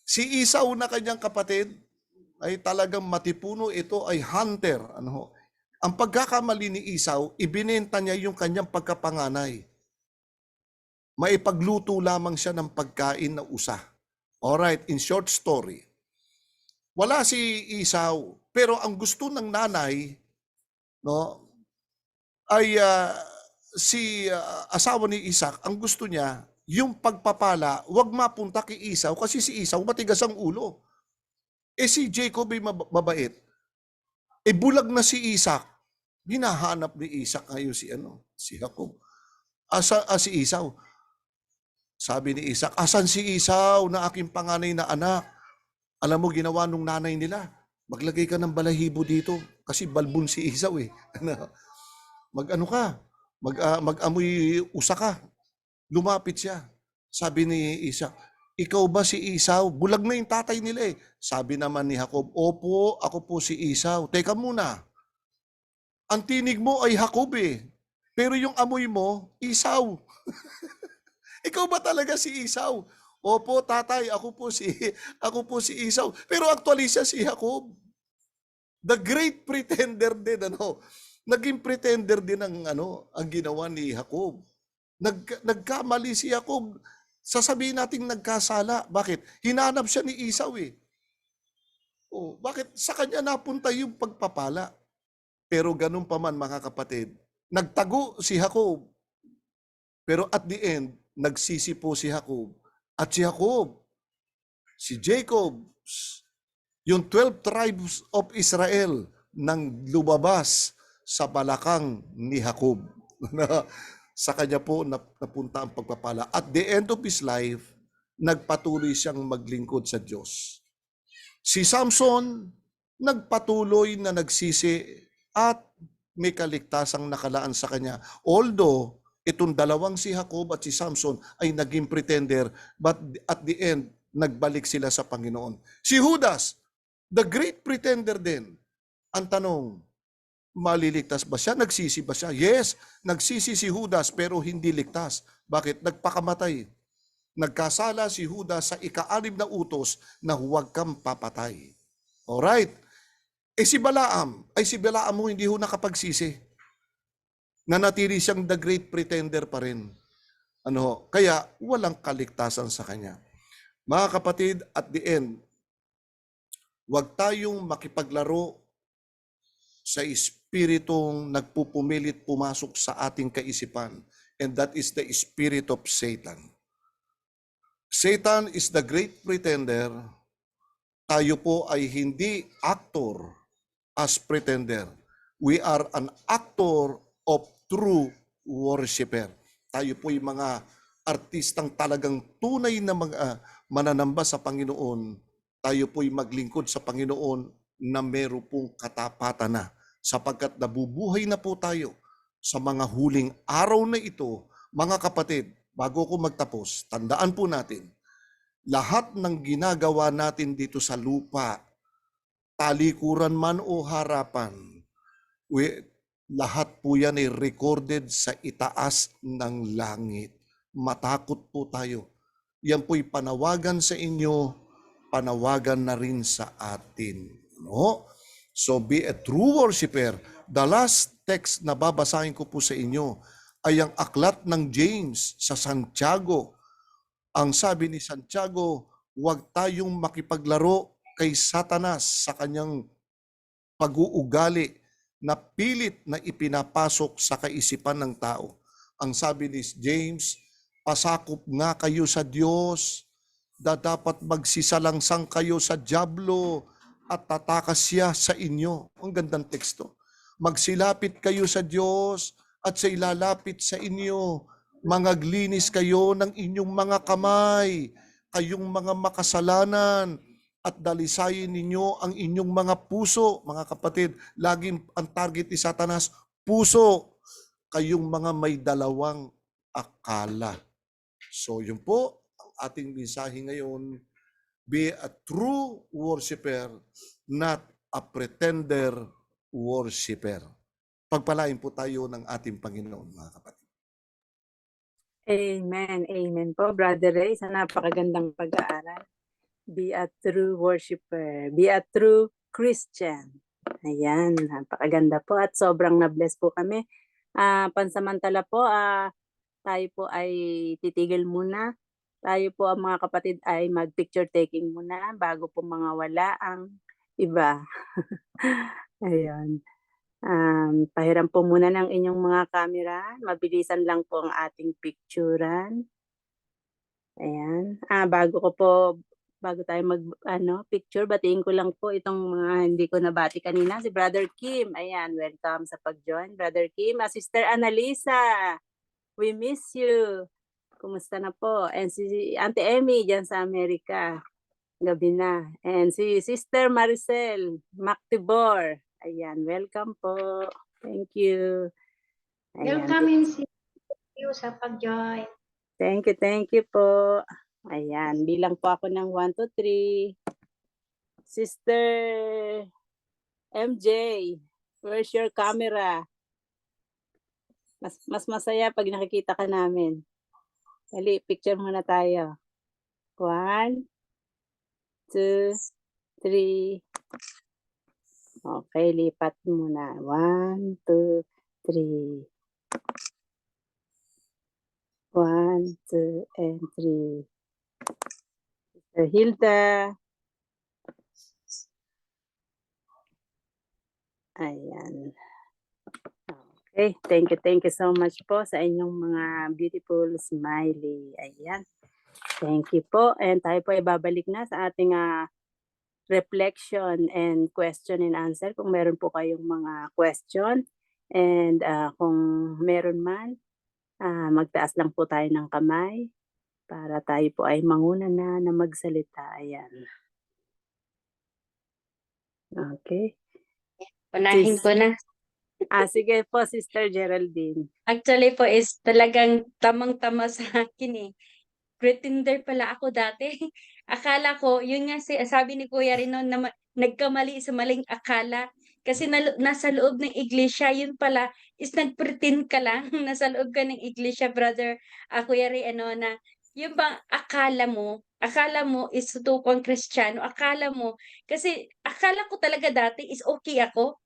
Si Esau na kanyang kapatid ay talagang matipuno, ito ay hunter. Ang pagkakamali ni Esau, ibinenta niya yung kanyang pagkapanganay. Maipagluto lamang siya ng pagkain na usa. Alright, in short story, wala si Esau, pero ang gusto ng nanay, no, ay si asawa ni Isaac, ang gusto niya, yung pagpapala, wag mapunta kay Esau kasi si Esau matigas ang ulo. Si Jacob ay mabait. Bulag na si Isaac. Hinahanap ni Isaac ngayon si Jacob. Si Esau. Sabi ni Isaac, asan si Esau na aking panganay na anak? Alam mo, ginawa nung nanay nila, maglagay ka ng balahibo dito kasi balbon si Esau eh. Mag-amoy usa ka. Lumapit siya. Sabi ni Isaac, ikaw ba si Esau? Bulag na yung tatay nila eh. Sabi naman ni Jacob, opo, ako po si Esau. Teka muna, ang tinig mo ay Jacob eh. Pero yung amoy mo, Esau. Ikaw ba talaga si Esau? Opo, tatay, ako po si Esau. Pero actually siya si Jacob. The great pretender din, Naging pretender din ang ginawa ni Jacob. Nagkamali si Jacob. Sasabihin nating nagkasala. Bakit? Hinanap siya ni Esau eh. Bakit? Sa kanya napunta yung pagpapala. Pero ganun pa man, mga kapatid, nagtago si Jacob. Pero at the end, nagsisi po si Jacob. At si Jacob, si Jacob, yung 12 tribes of Israel nang lumabas sa balakang ni Jacob. Sa kanya po napunta ang pagpapala. At the end of his life, nagpatuloy siyang maglingkod sa Diyos. Si Samson, nagpatuloy na nagsisi at may kaligtasang nakalaan sa kanya. Although, itong dalawang si Jacob at si Samson ay naging pretender, but at the end, nagbalik sila sa Panginoon. Si Judas, the great pretender din. Ang tanong, maliligtas ba siya? Nagsisi ba siya? Yes, nagsisi si Judas pero hindi ligtas. Bakit? Nagpakamatay. Nagkasala si Judas sa ika-6 na utos na huwag kang papatay. Alright? Si Balaam mo hindi ho nakapagsisi. Nanatili siyang the great pretender pa rin. Kaya walang kaligtasan sa kanya. Mga kapatid, at the end, huwag tayong makipaglaro sa espiritong nagpupumilit pumasok sa ating kaisipan, and that is the spirit of Satan. Satan is the great pretender. Tayo po ay hindi actor as pretender. We are an actor of true worshiper. Tayo po yung mga artistang talagang tunay na mananamba sa Panginoon. Tayo po yung maglingkod sa Panginoon na meron pong katapatan na, sapagkat nabubuhay na po tayo sa mga huling araw na ito. Mga kapatid, bago ko magtapos, tandaan po natin, lahat ng ginagawa natin dito sa lupa, talikuran man o harapan, lahat po yan ay recorded sa itaas ng langit. Matakot po tayo. Yan po'y panawagan sa inyo, panawagan na rin sa atin. So be a true worshiper. The last text na babasahin ko po sa inyo ay ang aklat ng James sa Santiago. Ang sabi ni Santiago, huwag tayong makipaglaro kay Satanas sa kanyang pag-uugali na pilit na ipinapasok sa kaisipan ng tao. Ang sabi ni James, pasakop nga kayo sa Diyos, dapat magsisalangsang kayo sa dyablo at tatakas siya sa inyo. Ang gandang teksto. Magsilapit kayo sa Diyos at siya ilalapit sa inyo. Mangaglinis kayo ng inyong mga kamay, kayong mga makasalanan, at dalisayin ninyo ang inyong mga puso. Mga kapatid, laging ang target ni Satanas, puso. Kayong mga may dalawang akala. So yun po ang ating mensahe ngayon. Be a true worshiper, not a pretender worshiper. Pagpalain po tayo ng ating Panginoon, mga kapatid. Amen. Amen po, Brother Ray, sa napakagandang pag-aaral. Be a true worshiper. Be a true Christian. Ayan, napakaganda po at sobrang na-bless po kami. Pansamantala po, tayo po ay titigil muna. Tayo po ang mga kapatid ay mag-picture taking muna bago po mga wala ang iba. Ayan. Pahiram po muna ng inyong mga camera. Mabilisan lang po ang ating picturean. Ayan. Bago tayo picture, batiin ko lang po itong mga hindi ko nabati kanina. Si Brother Kim, ayan, welcome sa pag-join. Brother Kim, Sister Annalisa, we miss you. Kumusta na po? And si Auntie Emmy dyan sa Amerika, gabi na. And si Sister Maricel Mactibor, ayan, welcome po. Thank you. Ayan. Welcome and see you sa pag-join. Thank you po. Ayan, bilang po ako ng 1, 2, 3. Sister MJ, where's your camera? Mas masaya pag nakikita ka namin. Dali, picture muna tayo. 1, 2, 3. Okay, lipat muna. 1, 2, 3. 1, 2, and 3. Sister Hilda. Ayan. Okay, thank you so much po sa inyong mga beautiful smiley. Ayan. Thank you po. And tayo po ay babalik na sa ating reflection and question and answer. Kung meron po kayong mga question and kung meron man, magtaas lang po tayo ng kamay para tayo po ay manguna na magsalita. Ayan. Okay. Unahin ko na. Sige po, Sister Geraldine. Actually po is talagang tamang-tama sa akin eh. Pretender pala ako dati. Akala ko, yun nga sabi ni Kuya rin noon na nagkamali sa maling akala. Kasi nasa loob ng iglesia, yun pala is nagpretend ka lang. Nasa loob ka ng iglesia, brother. Kuya rin, na yung bang akala mo is tutukang Kristiyano, akala ko talaga dati is okay ako.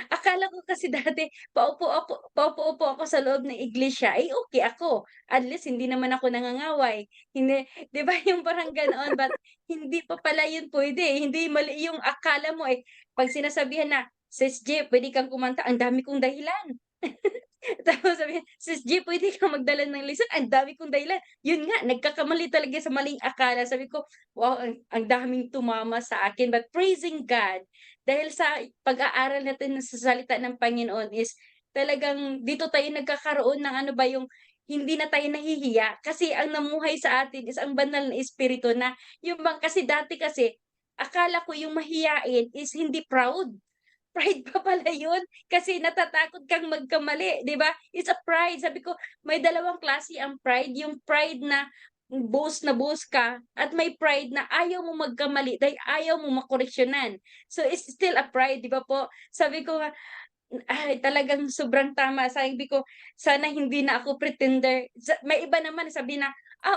Akala ko kasi dati paupo-upo ako sa loob ng iglesia, ay okay ako. At least hindi naman ako nangangaway. Hindi, 'di ba yung parang ganoon, but hindi pa pala yun pwede, hindi mali yung akala mo eh. 'Pag sinasabihan na, "Sis G, pwede kang kumanta," ang dami kong dahilan. Tapos sabihin, "Sis G, pwede kang magdala ng lesson," ang dami kong dahilan. Yun nga, nagkakamali talaga sa maling akala. Sabi ko, wow, ang daming tumama sa akin. But praising God, dahil sa pag-aaral natin sa salita ng Panginoon is talagang dito tayo nagkakaroon ng ano ba yung hindi na tayo nahihiya kasi ang namuhay sa atin is ang banal na espiritu na yung bang kasi dati kasi akala ko yung mahiyain is hindi proud. Pride pa pala yun kasi natatakot kang magkamali, 'di ba? It's a pride. Sabi ko, may dalawang klase ang pride, yung pride na boast ka at may pride na ayaw mo magkamali dahil ayaw mo makoreksyonan. So it's still a pride, 'di ba po? Sabi ko nga, ay talagang sobrang tama. Sabi ko, sana hindi na ako pretender. May iba naman sabi na,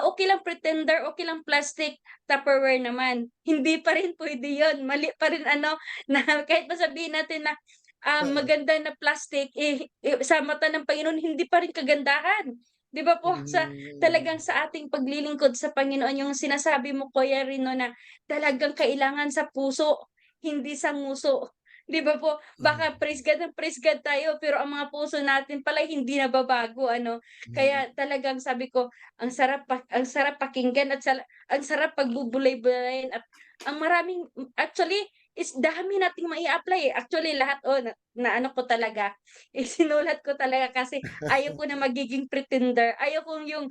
okay lang pretender, okay lang plastic, Tupperware naman. Hindi pa rin pwede yun. Mali pa rin na kahit pa sabihin natin na maganda na plastic, sa mata ng Panginoon, hindi pa rin kagandahan. 'Di ba po? Talagang sa ating paglilingkod sa Panginoon, yung sinasabi mo, Kuya Rino, na talagang kailangan sa puso, hindi sa nguso. 'Di ba po? Baka praise God ng praise God tayo, pero ang mga puso natin pala hindi nababago Kaya talagang sabi ko, ang sarap pakinggan at ang sarap pagbubulay-bulayin at ang maraming actually is dami nating mai-apply, eh. Actually lahat na ko talaga, isinulat ko talaga kasi ayaw ko na magiging pretender. Ayaw kong yung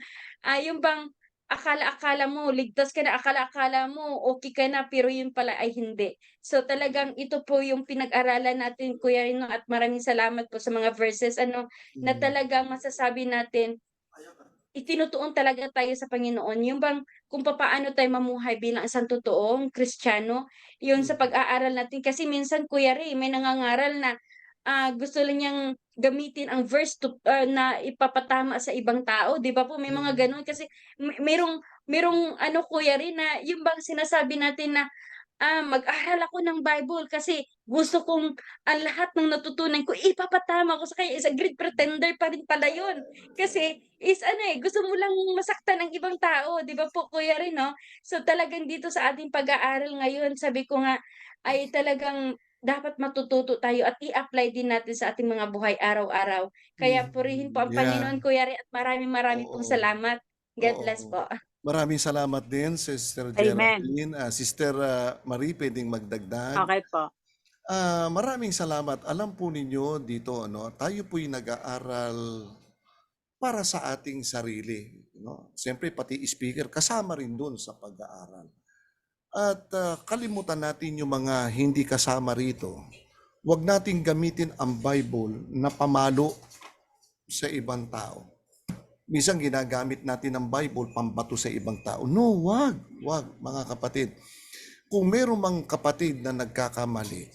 bang akala-akala mo ligtas ka na, akala-akala mo okey ka na, pero yun pala ay hindi. So, talagang ito po yung pinag-aralan natin, Kuya Rino, at maraming salamat po sa mga verses na talagang masasabi natin, itinutuon talaga tayo sa Panginoon. Yung bang kung papaano tayo mamuhay bilang isang totoong Kristiyano, yun sa pag-aaral natin. Kasi minsan, Kuya Ray, may nangangaral na gusto lang niyang gamitin ang verse na ipapatama sa ibang tao, 'di ba po? May mga gano'n kasi merong Kuya Ray, na yung bang sinasabi natin na mag-aral ako ng Bible kasi gusto kong ang lahat ng natutunan ko ipapatama ko sa kanya, is a great pretender pa rin pala yun. Kasi is gusto mo lang masaktan ang ibang tao, 'di ba po, Kuya rin 'no? So, talagang dito sa ating pag-aaral ngayon, sabi ko nga ay talagang dapat matututo tayo at i-apply din natin sa ating mga buhay araw-araw. Kaya purihin po ang Yeah. Panginoon, Kuya rin, at maraming pong Oo. salamat. God bless Oo. po. Maraming salamat din, Sister Amen. Geraldine. Sister Marie, pwedeng magdagdag. Okay po. Maraming salamat. Alam po ninyo dito, tayo po'y nag-aaral para sa ating sarili. Siyempre, pati speaker, kasama rin dun sa pag-aaral. At kalimutan natin yung mga hindi kasama rito. Huwag nating gamitin ang Bible na pamalo sa ibang tao. Minsan ginagamit natin ang Bible pambato sa ibang tao. No, wag, mga kapatid. Kung meron mang kapatid na nagkakamali,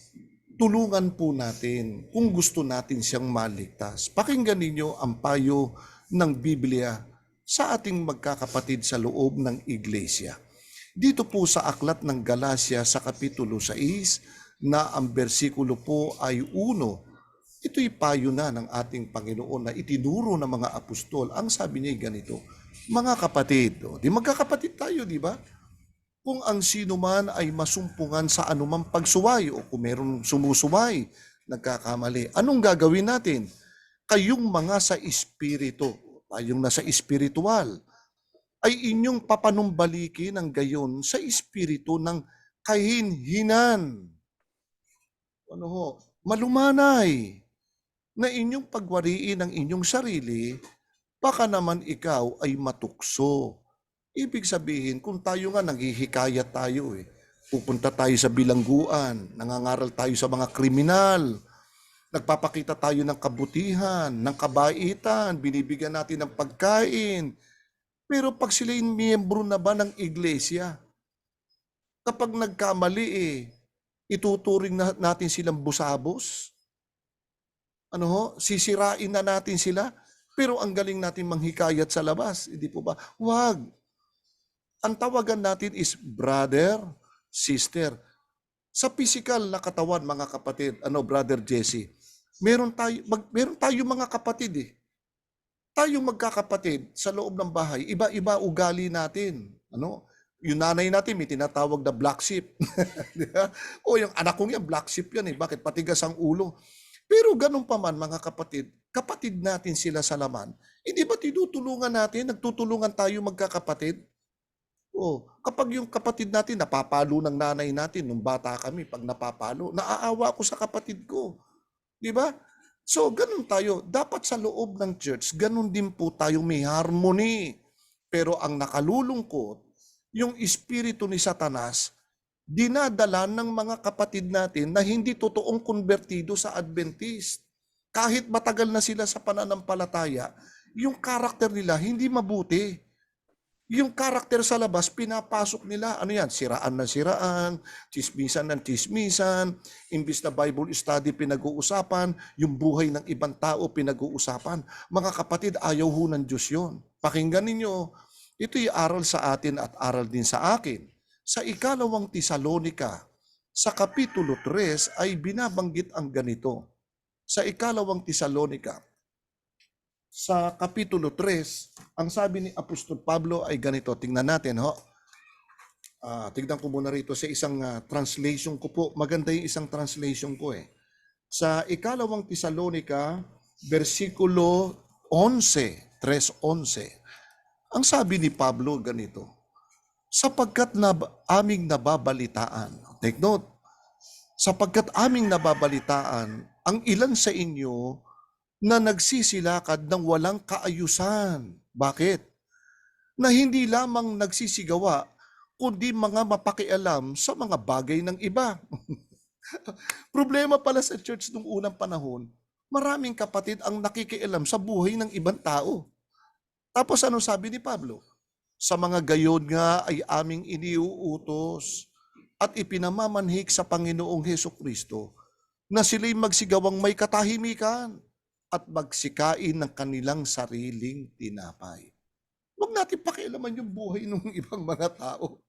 tulungan po natin kung gusto natin siyang maligtas. Pakinggan ninyo ang payo ng Biblia sa ating magkakapatid sa loob ng iglesia. Dito po sa aklat ng Galacia sa Kapitulo 6 na ang bersikulo po ay 1. Ito'y payo na ng ating Panginoon na itinuro ng mga apostol. Ang sabi niya ganito, mga kapatid, di magkakapatid tayo, di ba? Kung ang sino man ay masumpungan sa anumang pagsuway o kung meron sumusuway, nagkakamali, anong gagawin natin? Kayong mga sa espiritu, tayong nasa espiritual, ay inyong papanumbalikin ng gayon sa espiritu ng kahinhinan. Malumanay na inyong pagwariin ang inyong sarili, baka naman ikaw ay matukso. Ibig sabihin, kung tayo nga naghihikayat tayo pupunta tayo sa bilangguan, nangangaral tayo sa mga kriminal, Nagpapakita tayo ng kabutihan, ng kabaitan, binibigyan natin ng pagkain. Pero pag sila'y miyembro na ba ng iglesia, kapag nagkamali ituturing natin silang busabos? Ano ho? Sisirain na natin sila? Pero ang galing natin manghikayat sa labas, hindi po ba? Wag. Ang tawagan natin is brother, sister. Sa physical na katawan, mga kapatid, Brother Jesse, meron tayo mga kapatid Tayong magkakapatid sa loob ng bahay, iba-iba ugali natin. Yung nanay natin may tinatawag na black sheep. Di ba? O yung anak kong yan, black sheep yan Bakit? Patigas ang ulo. Pero ganun pa man, mga kapatid natin sila sa laman. Hindi ba tinutulungan natin? Nagtutulungan tayo magkakapatid? Kapag yung kapatid natin napapalo ng nanay natin nung bata kami, pag napapalo, naaawa ako sa kapatid ko. Di ba? So, ganun tayo. Dapat sa loob ng church, ganun din po tayo may harmony. Pero ang nakalulungkot, yung espiritu ni Satanas, dinadala ng mga kapatid natin na hindi totoong konbertido sa Adventist. Kahit matagal na sila sa pananampalataya, yung karakter nila hindi mabuti. Yung karakter sa labas, pinapasok nila, siraan ng siraan, chismisan ng chismisan, imbis na Bible study pinag-uusapan, yung buhay ng ibang tao pinag-uusapan. Mga kapatid, ayaw ho ng Diyos yun. Pakinggan ninyo, ito'y aral sa atin at aral din sa akin. Sa ikalawang Tesalonica, sa Kapitulo 3 ay binabanggit ang ganito. Sa ikalawang Tesalonica, sa Kapitulo 3, ang sabi ni Apostol Pablo ay ganito. Tingnan natin, tignan ko muna rito sa isang translation ko po. Maganda yung isang translation ko Sa ikalawang Tesalonica, versikulo 11, 3:11. Ang sabi ni Pablo ganito, sapagkat aming nababalitaan, take note, sapagkat aming nababalitaan, ang ilan sa inyo na nagsisilakad ng walang kaayusan. Bakit? Na hindi lamang nagsisigawa, kundi mga mapakialam sa mga bagay ng iba. Problema pala sa church nung unang panahon, maraming kapatid ang nakikialam sa buhay ng ibang tao. Tapos ano sabi ni Pablo? Sa mga gayon nga ay aming iniuutos at ipinamamanhik sa Panginoong Hesukristo na sila'y magsigawang may katahimikan at magsikain ng kanilang sariling tinapay. Huwag natin pakialaman yung buhay ng ibang mga tao.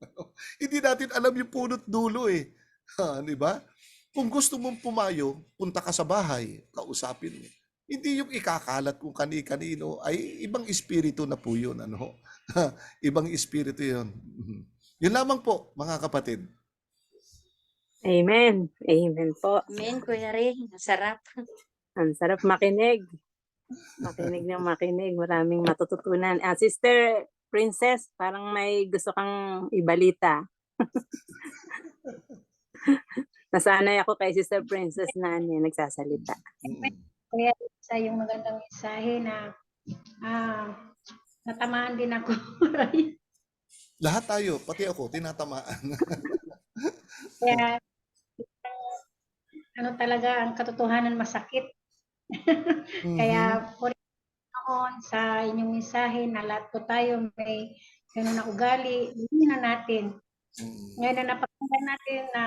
Hindi natin alam yung punot dulo di ba? Kung gusto mong pumayo, punta ka sa bahay, kausapin mo. Hindi yung ikakalat kung kani-kanino, ay ibang espiritu na po yun. Ibang espiritu yun. Yun lamang po, mga kapatid. Amen. Amen po. Amen, Kuya Ray. Masarap. Ang sarap makinig. Makinig ng makinig. Maraming matututunan. Sister Princess, parang may gusto kang ibalita. Nasanay ako kay Sister Princess na nagsasalita. Kaya sa yung magandang mensahe na natamaan din ako. Lahat tayo, pati ako, tinatamaan. Kaya talaga ang katotohanan masakit. Kaya for sa inyong mensahe na lahat po tayo may ganun na ugali, hindi na natin. Ngayon na napakinggan natin na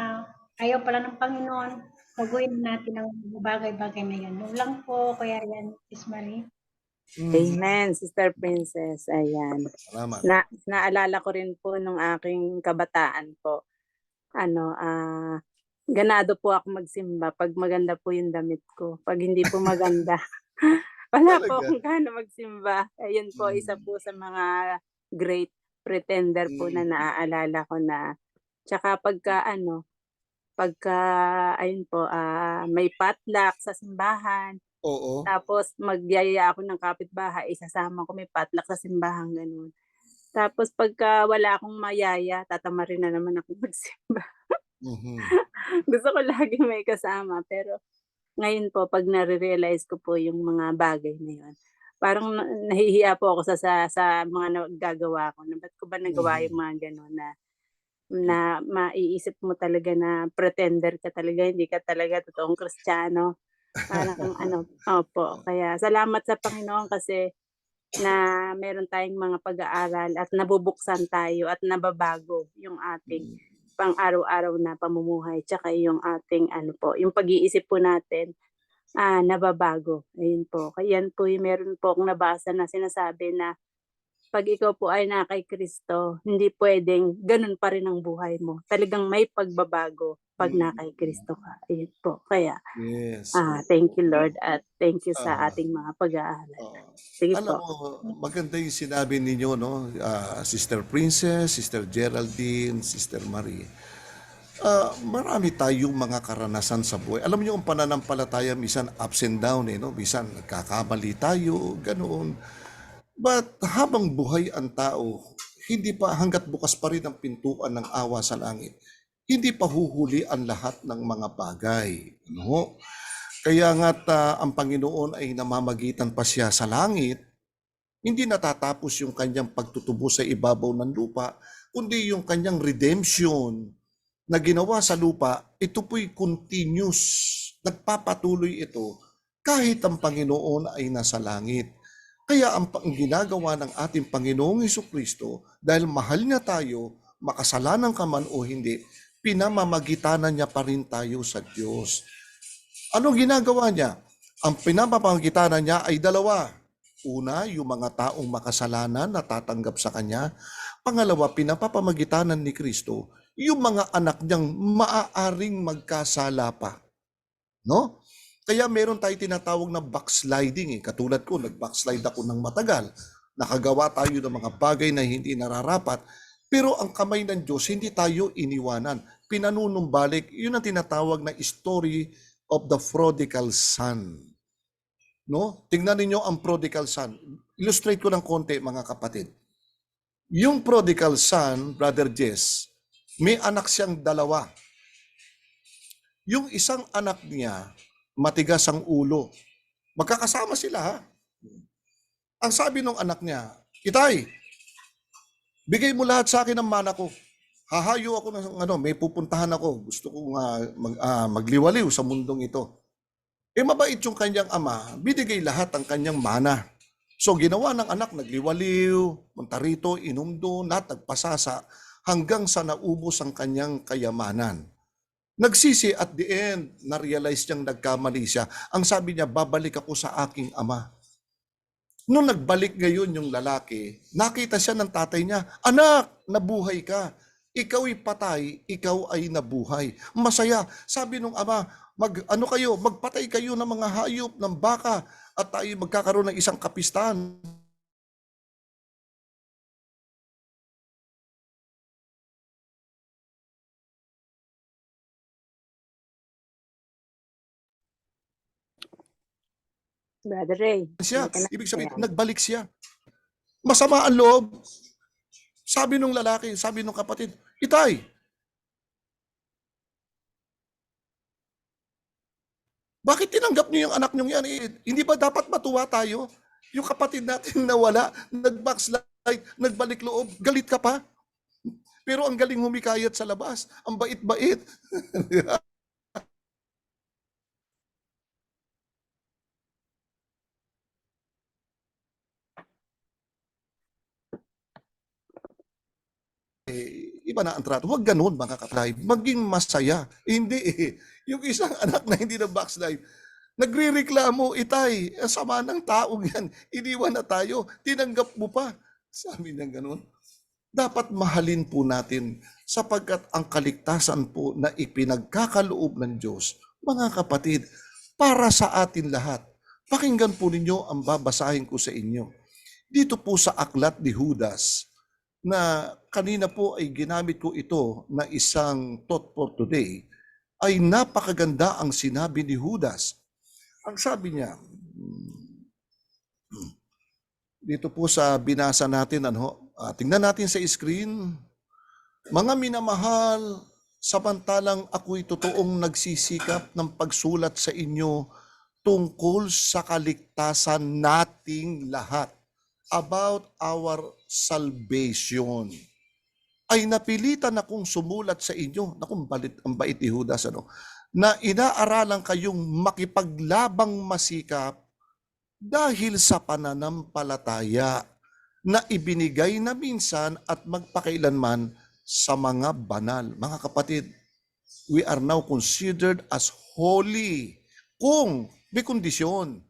ayaw pala ng Panginoon, gagawin natin ang bagay-bagay na yan. Yun lang po, Kuya Rian, Miss Marie. Amen, Sister Princess. Ayan. Salamat. Naalala ko rin po nung aking kabataan po. Ganado po ako magsimba pag maganda po yung damit ko. Pag hindi po maganda, wala po akong gana magsimba. Ayun po, isa po sa mga great pretender po na naaalala ko na. Tsaka ayun po, may potluck sa simbahan. Oo. Tapos magyaya ako ng kapitbahay, isasama ko may potluck sa simbahan, ganun. Tapos pagka wala akong mayaya, tatamarin na naman ako magsimba. Gusto ko lagi may kasama, pero ngayon po pag nare-realize ko po yung mga bagay na yun, parang nahihiya po ako sa mga nagagawa ko. Na ba't ko ba nagawa yung mga gano'n na maiisip mo talaga na pretender ka talaga, hindi ka talaga totoong Kristiyano. Parang ano, opo. Kaya salamat sa Panginoon kasi na meron tayong mga pag-aaral at nabubuksan tayo at nababago yung ating pang-araw-araw na pamumuhay tsaka yung ating ano po, yung pag-iisip po natin, nababago. Ayun po. Kaya yan po yung meron po akong nabasa na sinasabi na 'pag ikaw po ay na kay Kristo, hindi puwedeng gano'n pa rin ang buhay mo. Talagang may pagbabago 'pag na kay Kristo ka. Ayun po. Kaya, Yes. thank you Lord at thank you sa Ah, ating mga pag-aaral. oo. Sige Alam po. mo, maganda yung sinabi ninyo, no? Sister Princess, Sister Geraldine, Sister Marie. Marami tayong mga karanasan sa buhay. Alam niyo, ang pananampalataya, minsan ups and down, no? Minsan nagkakamali tayo, ganoon. But habang buhay ang tao, hindi pa hangga't bukas pa rin ang pintuan ng awa sa langit, hindi pa huhuli ang lahat ng mga bagay. No? Kaya nga't ang Panginoon ay namamagitan pa siya sa langit, hindi natatapos yung kanyang pagtutubo sa ibabaw ng lupa, kundi yung kanyang redemption na ginawa sa lupa, ito po'y continuous. Nagpapatuloy ito kahit ang Panginoon ay nasa langit. Kaya ang ginagawa ng ating Panginoong Hesukristo, dahil mahal niya tayo, makasalanan ka man o hindi, pinamamagitanan niya pa rin tayo sa Diyos. Anong ginagawa niya? Ang pinamamagitanan niya ay dalawa. Una, yung mga taong makasalanan na tatanggap sa Kanya. Pangalawa, pinapapamagitanan ni Kristo yung mga anak niyang maaaring magkasala pa. No? Kaya meron tayo tinatawag na backsliding. Katulad ko, nag-backslide ako ng matagal. Nakagawa tayo ng mga bagay na hindi nararapat. Pero ang kamay ng Diyos, hindi tayo iniwanan. Pinanunumbalik, yun ang tinatawag na story of the prodigal son. No? Tingnan ninyo ang prodigal son. Illustrate ko ng konti, mga kapatid. Yung prodigal son, Brother Jess, may anak siyang dalawa. Yung isang anak niya, matigas ang ulo. Magkakasama sila, ha? Ang sabi ng anak niya, Itay, bigay mo lahat sa akin ng mana ko. Hahayo ako ng may pupuntahan ako. Gusto kong magliwaliw sa mundong ito. Mabait yung kanyang ama, binigay lahat ang kanyang mana. So ginawa ng anak, nagliwaliw, punta rito, inom doon, lahat nagpasasa, hanggang sa naubos ang kanyang kayamanan. Nagsisi at the end, na-realize niyang nagkamali siya. Ang sabi niya, babalik ako sa aking ama. Nung nagbalik ngayon yung lalaki, nakita siya ng tatay niya, anak, nabuhay ka. Ikaw ay patay, ikaw ay nabuhay. Masaya. Sabi nung ama, magpatay kayo ng mga hayop, ng baka, at tayo magkakaroon ng isang kapistahan. Brother Ray, Siya, hindi ka na ibig sabihin, kaya. nagbalik siya. Masama ang loob. Sabi nung lalaki, sabi nung kapatid, Itay, bakit tinanggap niyo yung anak niyo yan? Hindi ba dapat matuwa tayo? Yung kapatid natin nawala, nag-backslide, nagbalik loob, galit ka pa? Pero ang galing humikayat sa labas, ang bait-bait. Iba na ang trato. Huwag ganun, mga kapatid. Maging masaya. Hindi eh. Yung isang anak na hindi na backslide, nagre-reklamo, Itay, sama ng taong yan. Iniwan na tayo. Tinanggap mo pa. Sabi niya ganun. Dapat mahalin po natin sapagkat ang kaligtasan po na ipinagkakaloob ng Diyos, mga kapatid, para sa atin lahat. Pakinggan po ninyo ang babasahin ko sa inyo. Dito po sa aklat ni Judas, na kanina po ay ginamit ko ito na isang thought for today, ay napakaganda ang sinabi ni Judas. Ang sabi niya, dito po sa binasa natin, tingnan natin sa screen, mga minamahal, samantalang ako'y totoong nagsisikap ng pagsulat sa inyo tungkol sa kaligtasan nating lahat, about our salvation, ay napilitan akong sumulat sa inyo. Naku, ang bait ni Judas, na inaaralan kayong makipaglabang masikap dahil sa pananampalataya na ibinigay na minsan at magpakailanman sa mga banal. Mga kapatid, we are now considered as holy kung may kondisyon.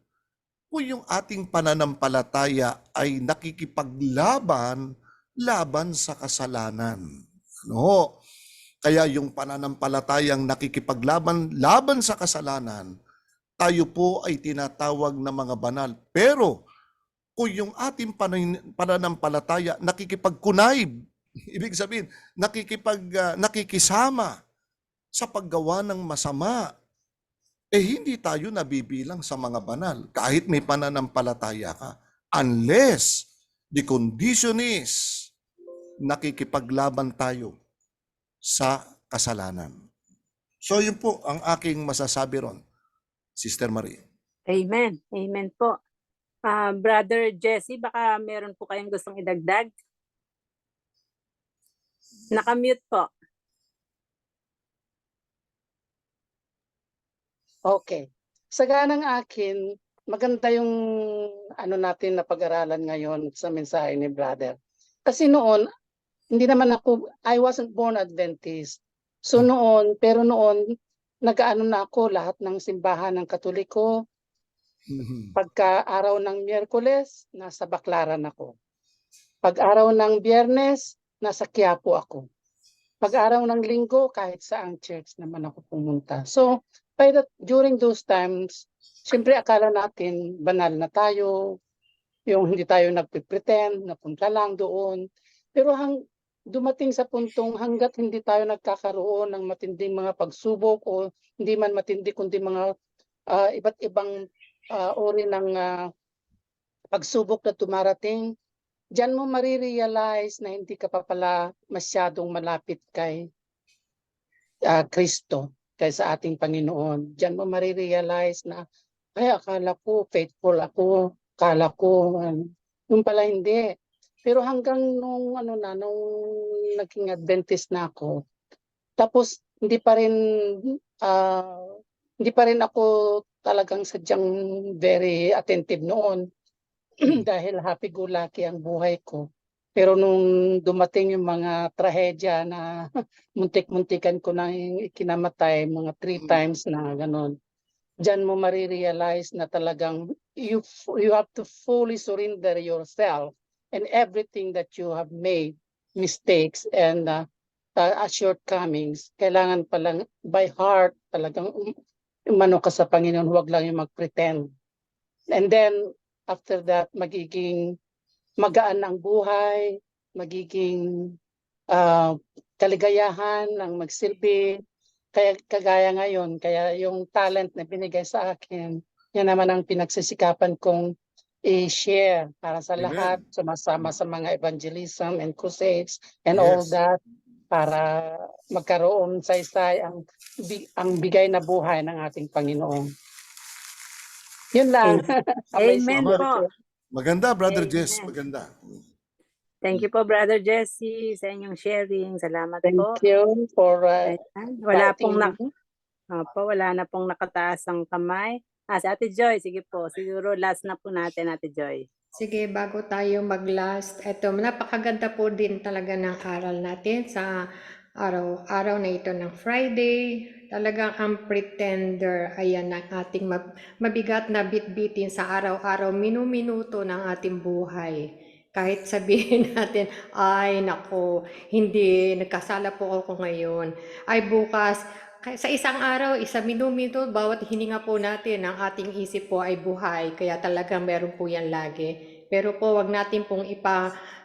Kung yung ating pananampalataya ay nakikipaglaban sa kasalanan. No? Kaya yung pananampalatayang nakikipaglaban sa kasalanan, tayo po ay tinatawag na mga banal. Pero kung yung ating pananampalataya nakikipagkunayb, ibig sabihin, nakikisama sa paggawa ng masama, hindi tayo nabibilang sa mga banal kahit may pananampalataya ka. Unless the condition is nakikipaglaban tayo sa kasalanan. So yun po ang aking masasabi ron, Sister Marie. Amen. Amen po. Brother Jesse, baka meron po kayong gustong idagdag? Nakamute po. Okay. Sa ganang akin, maganda yung natin na pag-aralan ngayon sa mensahe ni brother. Kasi noon, hindi naman ako, I wasn't born Adventist. So noon, nag-ano na ako lahat ng simbahan ng Katoliko. Pagka araw ng Miyerkules, nasa Baklaran ako. Pag araw ng Biyernes, nasa Quiapo ako. Pag araw ng Linggo, kahit saang church naman ako pumunta. So, during those times, siyempre akala natin banal na tayo, yung hindi tayo nagpipretend, napunta lang doon. Pero dumating sa puntong hanggat hindi tayo nagkakaroon ng matinding mga pagsubok o hindi man matindi kundi mga iba't ibang uri ng pagsubok na tumarating, diyan mo marirealize na hindi ka pa pala masyadong malapit kay Kristo, kay sa ating Panginoon. Diyan mo marirealize na ay akala ko faithful ako, akala ko yung pala hindi. Pero hanggang nung naging Adventist na ako, tapos hindi pa rin ako talagang sadyang very attentive noon dahil happy-go-lucky ang buhay ko. Pero nung dumating yung mga trahedya na muntik-muntikan ko na ikinamatay, mga 3 times na gano'n, diyan mo marirealize na talagang you have to fully surrender yourself and everything that you have made mistakes and shortcomings. Kailangan palang by heart talagang umano ka sa Panginoon, huwag lang yung mag-pretend. And then after that, magiging magaan ang buhay, magiging kaligayahan ang magsilbi. Kaya kagaya ngayon, kaya yung talent na binigay sa akin, yan naman ang pinagsisikapan kong i-share para sa lahat, sumasama sa mga evangelism and crusades and all that, para magkaroon saysay ang bigay na buhay ng ating Panginoon. Yun lang. Amen po. Maganda, Brother Amen. Jess. Maganda. Thank you po, Brother Jesse, sa inyong sharing. Salamat Thank po. you for Ayan. Wala inviting me. wala na pong nakataas ang kamay. Si Ate Joy, sige po. Siguro last na po natin, Ate Joy. Sige, bago tayo mag-last, eto, napakaganda po din talaga ng aral natin sa araw na ito ng Friday. Talagang ang pretender, ayan ang ating mabigat na bitbitin sa araw-araw, minuminuto ng ating buhay. Kahit sabihin natin, ay nako, hindi, nagkasala po ako ngayon. Ay bukas, sa isang araw, isang minuto, bawat hininga po natin, ang ating isip po ay buhay. Kaya talagang meron po yan lagi. Pero po, wag natin pong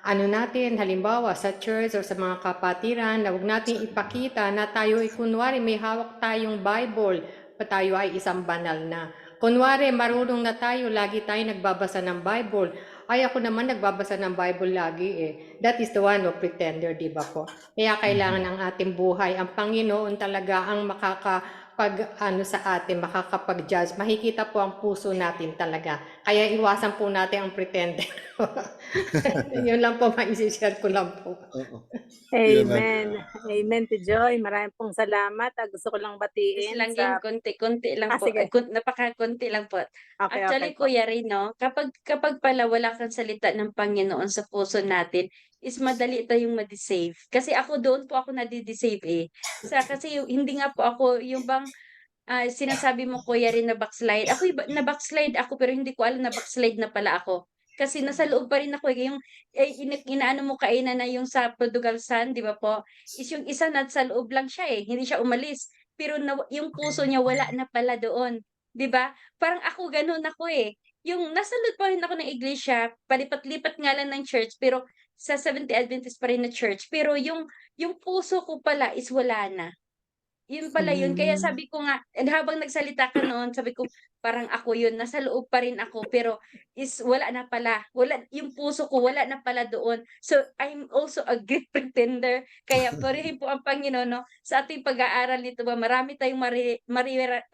halimbawa sa church o sa mga kapatiran, na wag natin ipakita na tayo ay kunwari may hawak tayong Bible, pa tayo ay isang banal na. Kunwari, marunong na tayo, lagi tayo nagbabasa ng Bible. Ay, ako naman nagbabasa ng Bible lagi eh. That is the one of pretender, di ba po? Kaya kailangan ng ating buhay. Ang Panginoon talaga ang sa atin, makakapag-judge. Makikita po ang puso natin talaga. Kaya iwasan po natin ang pretender. Yun lang po, maisishare ko lang po. Oo. Yun lang. Amen. Amen to Joy. Maraming pong salamat. Gusto ko lang Is batiin lang yun, sa... konti-konti lang po. sige. Napaka-konti lang po. Okay, Actually, okay po. Kuya Rino, kapag pala wala kang salita ng Panginoon sa puso natin, is madali tayong ma-deceive. Kasi ako doon po ako nadi-deceive eh. Kasi hindi nga po ako yung bang sinasabi mo Kuya Rin na backslide. Ako na backslide ako pero hindi ko alam na backslide na pala ako. Kasi nasa loob pa rin ako eh. Yung inaano mo kainan na yung sa prodigal son, di ba po? Is yung isa na sa loob lang siya eh. Hindi siya umalis. Pero yung puso niya wala na pala doon. Di ba? Parang ako ganun ako eh. Yung nasa loob pa rin ako ng iglesia, palipat-lipat nga lang ng church, pero sa Seventh-day Adventist pa rin na church. Pero yung puso ko pala is wala na. Yun pala yun. Kaya sabi ko nga, and habang nagsalita ka noon, sabi ko, parang ako yun, nasa loob pa rin ako, pero is wala na pala. Wala, yung puso ko, wala na pala doon. So, I'm also a great pretender. Kaya purihin po ang Panginoon, no? Sa ating pag-aaral nito ba, marami tayong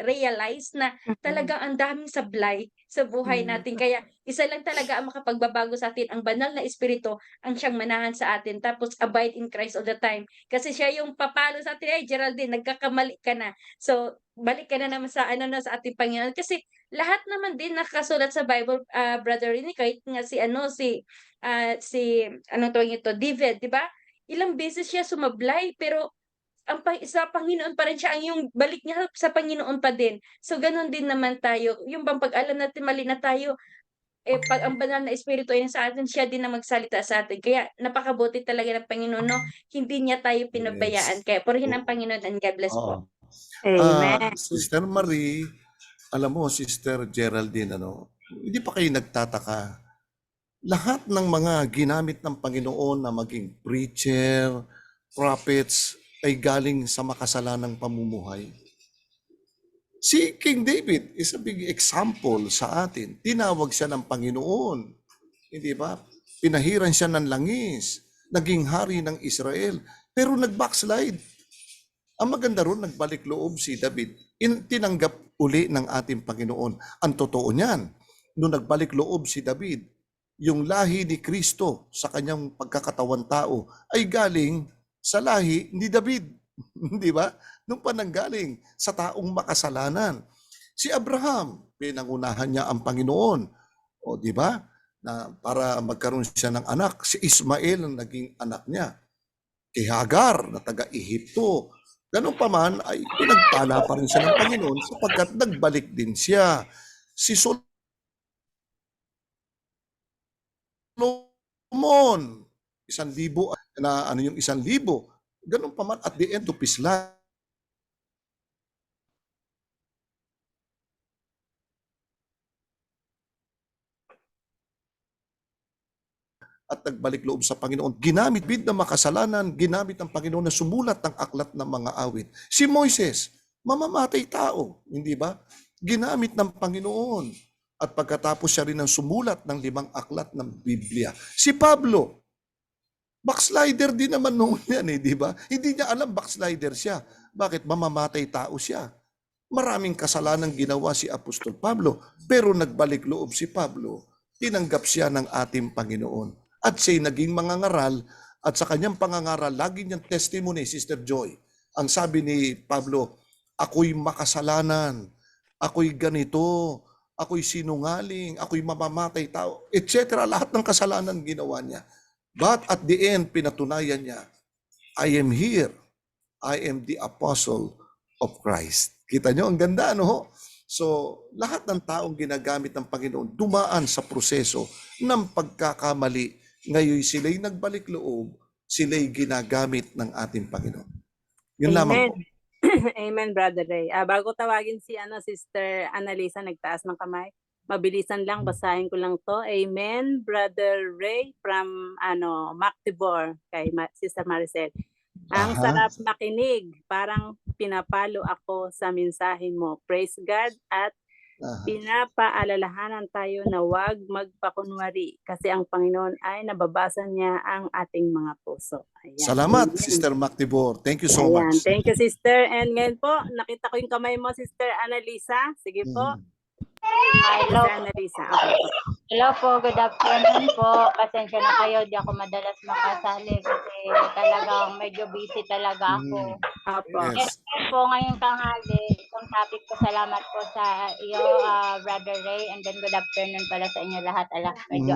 realize na talagang ang daming sablay sa buhay natin. Kaya isa lang talaga ang makapagbabago sa atin, ang banal na espiritu ang siyang manahan sa atin. Tapos abide in Christ all the time. Kasi siya yung papalo sa atin, ay Geraldine, nagkakamali ka na. So, balik ka na naman sa sa ating Panginoon. Kasi lahat naman din nakasulat sa Bible, brother Rini, kahit nga si anong tawag ito, David, di ba? Ilang beses siya sumablay, pero sa Panginoon pa rin siya, ang yung balik niya sa Panginoon pa din. So, ganun din naman tayo. Yung bang pag alam natin mali na tayo, pag ang banal na espiritu ay sa atin, siya din na magsalita sa atin. Kaya napakabuti talaga ng Panginoon, no? Hindi niya tayo pinabayaan. Yes. Kaya purihin ang Panginoon and God bless po. Oo. Amen. Sister Marie, alam mo, Sister Geraldine, hindi pa kayo nagtataka. Lahat ng mga ginamit ng Panginoon na maging preacher, prophets, ay galing sa makasalanang pamumuhay. Si King David is a big example sa atin. Tinawag siya ng Panginoon. Hindi ba? Pinahiran siya ng langis. Naging hari ng Israel. Pero nag-backslide. Ang maganda ron, nagbalik loob si David. Tinanggap uli ng ating Panginoon. Ang totoo niyan, nung nagbalik loob si David, yung lahi ni Kristo sa kanyang pagkakatawan tao ay galing sa lahi ni David. Di ba? Nung pananggaling sa taong makasalanan. Si Abraham, pinangunahan niya ang Panginoon. O di ba? Na para magkaroon siya ng anak. Si Ismael ang naging anak niya. Kay Hagar na taga-Ehipto. Ganun pa man ay pinagpala pa rin siya ng Panginoon sapagkat nagbalik din siya. Si Solomon, 1,000 na yung 1,000. Ganun pa man at the end of his life. At nagbalik loob sa Panginoon. Ginamit bid na makasalanan, ginamit ng Panginoon na sumulat ng aklat ng mga awit. Si Moises, mamamatay tao, hindi ba? Ginamit ng Panginoon. At pagkatapos siya rin ang sumulat ng 5 aklat ng Biblia. Si Pablo, backslider din naman noon yan di ba? Hindi niya alam backslider siya. Bakit? Mamamatay tao siya. Maraming kasalanan ginawa si Apostol Pablo, pero nagbalik loob si Pablo. Tinanggap siya ng ating Panginoon. At siya'y naging mangangaral, at sa kanyang pangangaral, lagi niyang testimony, Sister Joy. Ang sabi ni Pablo, ako'y makasalanan, ako'y ganito, ako'y sinungaling, ako'y mamamatay tao, etc. Lahat ng kasalanan ginawa niya. But at the end, pinatunayan niya, I am here. I am the apostle of Christ. Kita niyo, ang ganda, So, lahat ng taong ginagamit ng Panginoon, dumaan sa proseso ng pagkakamali. Ngayon, sila'y nagbalik loob, sila'y ginagamit ng ating Panginoon. Yun lamang po. Amen, Brother Ray. Bago tawagin si Sister Annalisa, nagtaas ng kamay. Mabilisan lang, basahin ko lang to. Amen, Brother Ray from Mactibor, kay Sister Maricel. Ang sarap makinig, parang pinapalo ako sa mensahe mo. Praise God at Aha. pinapaalalahanan tayo na huwag magpakunwari kasi ang Panginoon ay nababasa niya ang ating mga puso. Ayan. Salamat, Amen. Sister Mactibor. Thank you so Ayan. much. Thank you, sister. And ngayon po, nakita ko yung kamay mo, Sister Annalisa. Sige po, Hello, Sister Annalisa. Okay po. hello po, good afternoon po. Pasensya na kayo, di ako madalas makasali kasi talagang medyo busy talaga ako. Apo. Yes. Yes po, ngayong tanghali, itong topic ko, salamat po sa iyo, Brother Ray, and then good afternoon pala sa inyo lahat. Medyo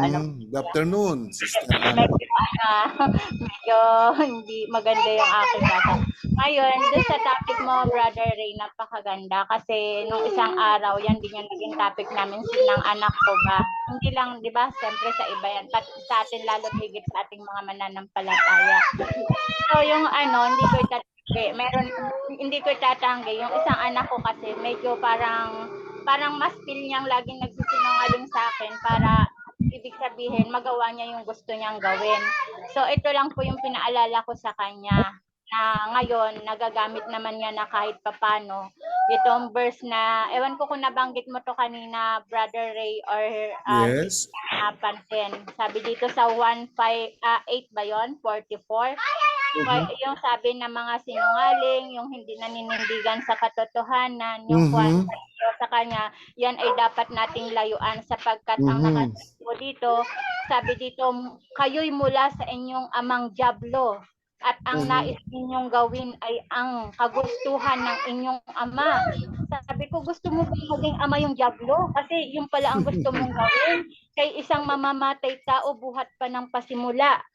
Good afternoon, Sister Anna. medyo hindi maganda yung aking data. Ngayon, doon sa topic mo, Brother Ray, napakaganda kasi nung isang araw, yan din yung naging topic namin ng anak ko ba. Hindi lang, di ba, siyempre sa iba yan, sa atin lalo higit sa ating mga mananampalataya. So, yung hindi ko itatanggi, yung isang anak ko kasi medyo parang mas feel niyang laging nagsisinungaling sa akin para ibig sabihin magawa niya yung gusto niyang gawin. So ito lang po yung pinaalala ko sa kanya na ngayon nagagamit naman niya na kahit papano itong verse na ewan ko kung nabanggit mo to kanina, Brother Ray, or Yes. napansin. Sabi dito sa 1:8 ba yon? 44. Yung sabi ng mga sinungaling, yung hindi naninindigan sa katotohanan, yung kwan sa kanya, yan ay dapat nating layuan sapagkat ang nakasabi dito, sabi dito, kayo'y mula sa inyong amang dyablo at ang nais ninyong gawin ay ang kagustuhan ng inyong ama. Sabi ko, gusto mo bang maging ama yung dyablo? Kasi yung pala ang gusto mong gawin. Kay isang mamamatay tao buhat pa ng pasimula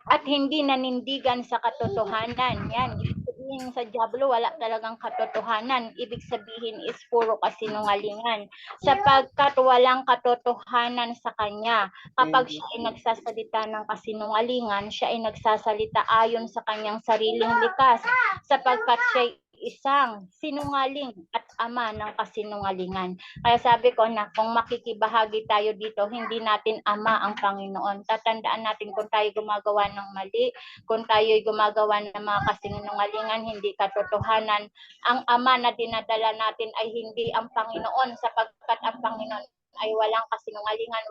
at hindi nanindigan sa katotohanan. Yan, ibig sabihin sa dyablo wala talagang katotohanan. Ibig sabihin is puro kasinungalingan sapagkat walang katotohanan sa kanya. Kapag siya ay nagsasalita ng kasinungalingan, siya ay nagsasalita ayon sa kanyang sariling likas sapagkat siya ay isang sinungaling at ama ng kasinungalingan. Kaya sabi ko na kung makikibahagi tayo dito, hindi natin ama ang Panginoon. Tatandaan natin kung tayo gumagawa ng mali, kung tayo gumagawa ng mga kasinungalingan, hindi katotohanan, ang ama na dinadala natin ay hindi ang Panginoon sapagkat ang Panginoon ay walang kasinungalingan,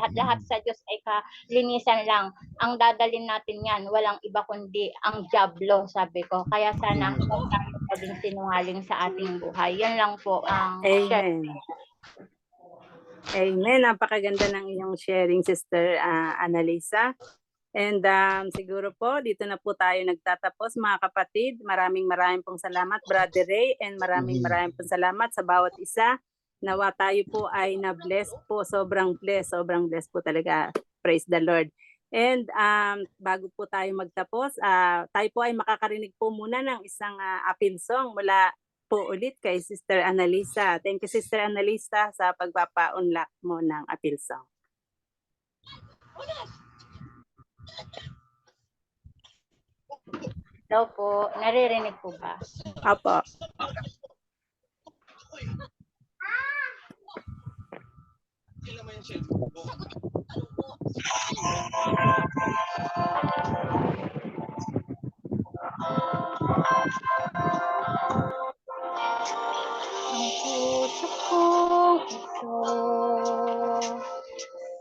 lahat-lahat sa Diyos ay kalinisan lang. Ang dadalin natin yan, walang iba kundi ang dyablo, sabi ko. Kaya sana huwag tayo maging sinungaling sa ating buhay. Yan lang po ang share. Amen. Amen. Napakaganda ng iyong sharing, Sister Annalisa. And siguro po, dito na po tayo nagtatapos, mga kapatid. Maraming pong salamat, Brother Ray, and maraming pong salamat sa bawat isa. Nawa tayo po ay na-bless po, sobrang bless po talaga. Praise the Lord. And bago po tayo magtapos, tayo po ay makakarinig po muna ng isang appeal song mula po ulit kay Sister Annalisa. Thank you, Sister Annalisa, sa pagpapa-unlock mo ng appeal song. Hello po, naririnig po ba? Apo. Ang puso kong ito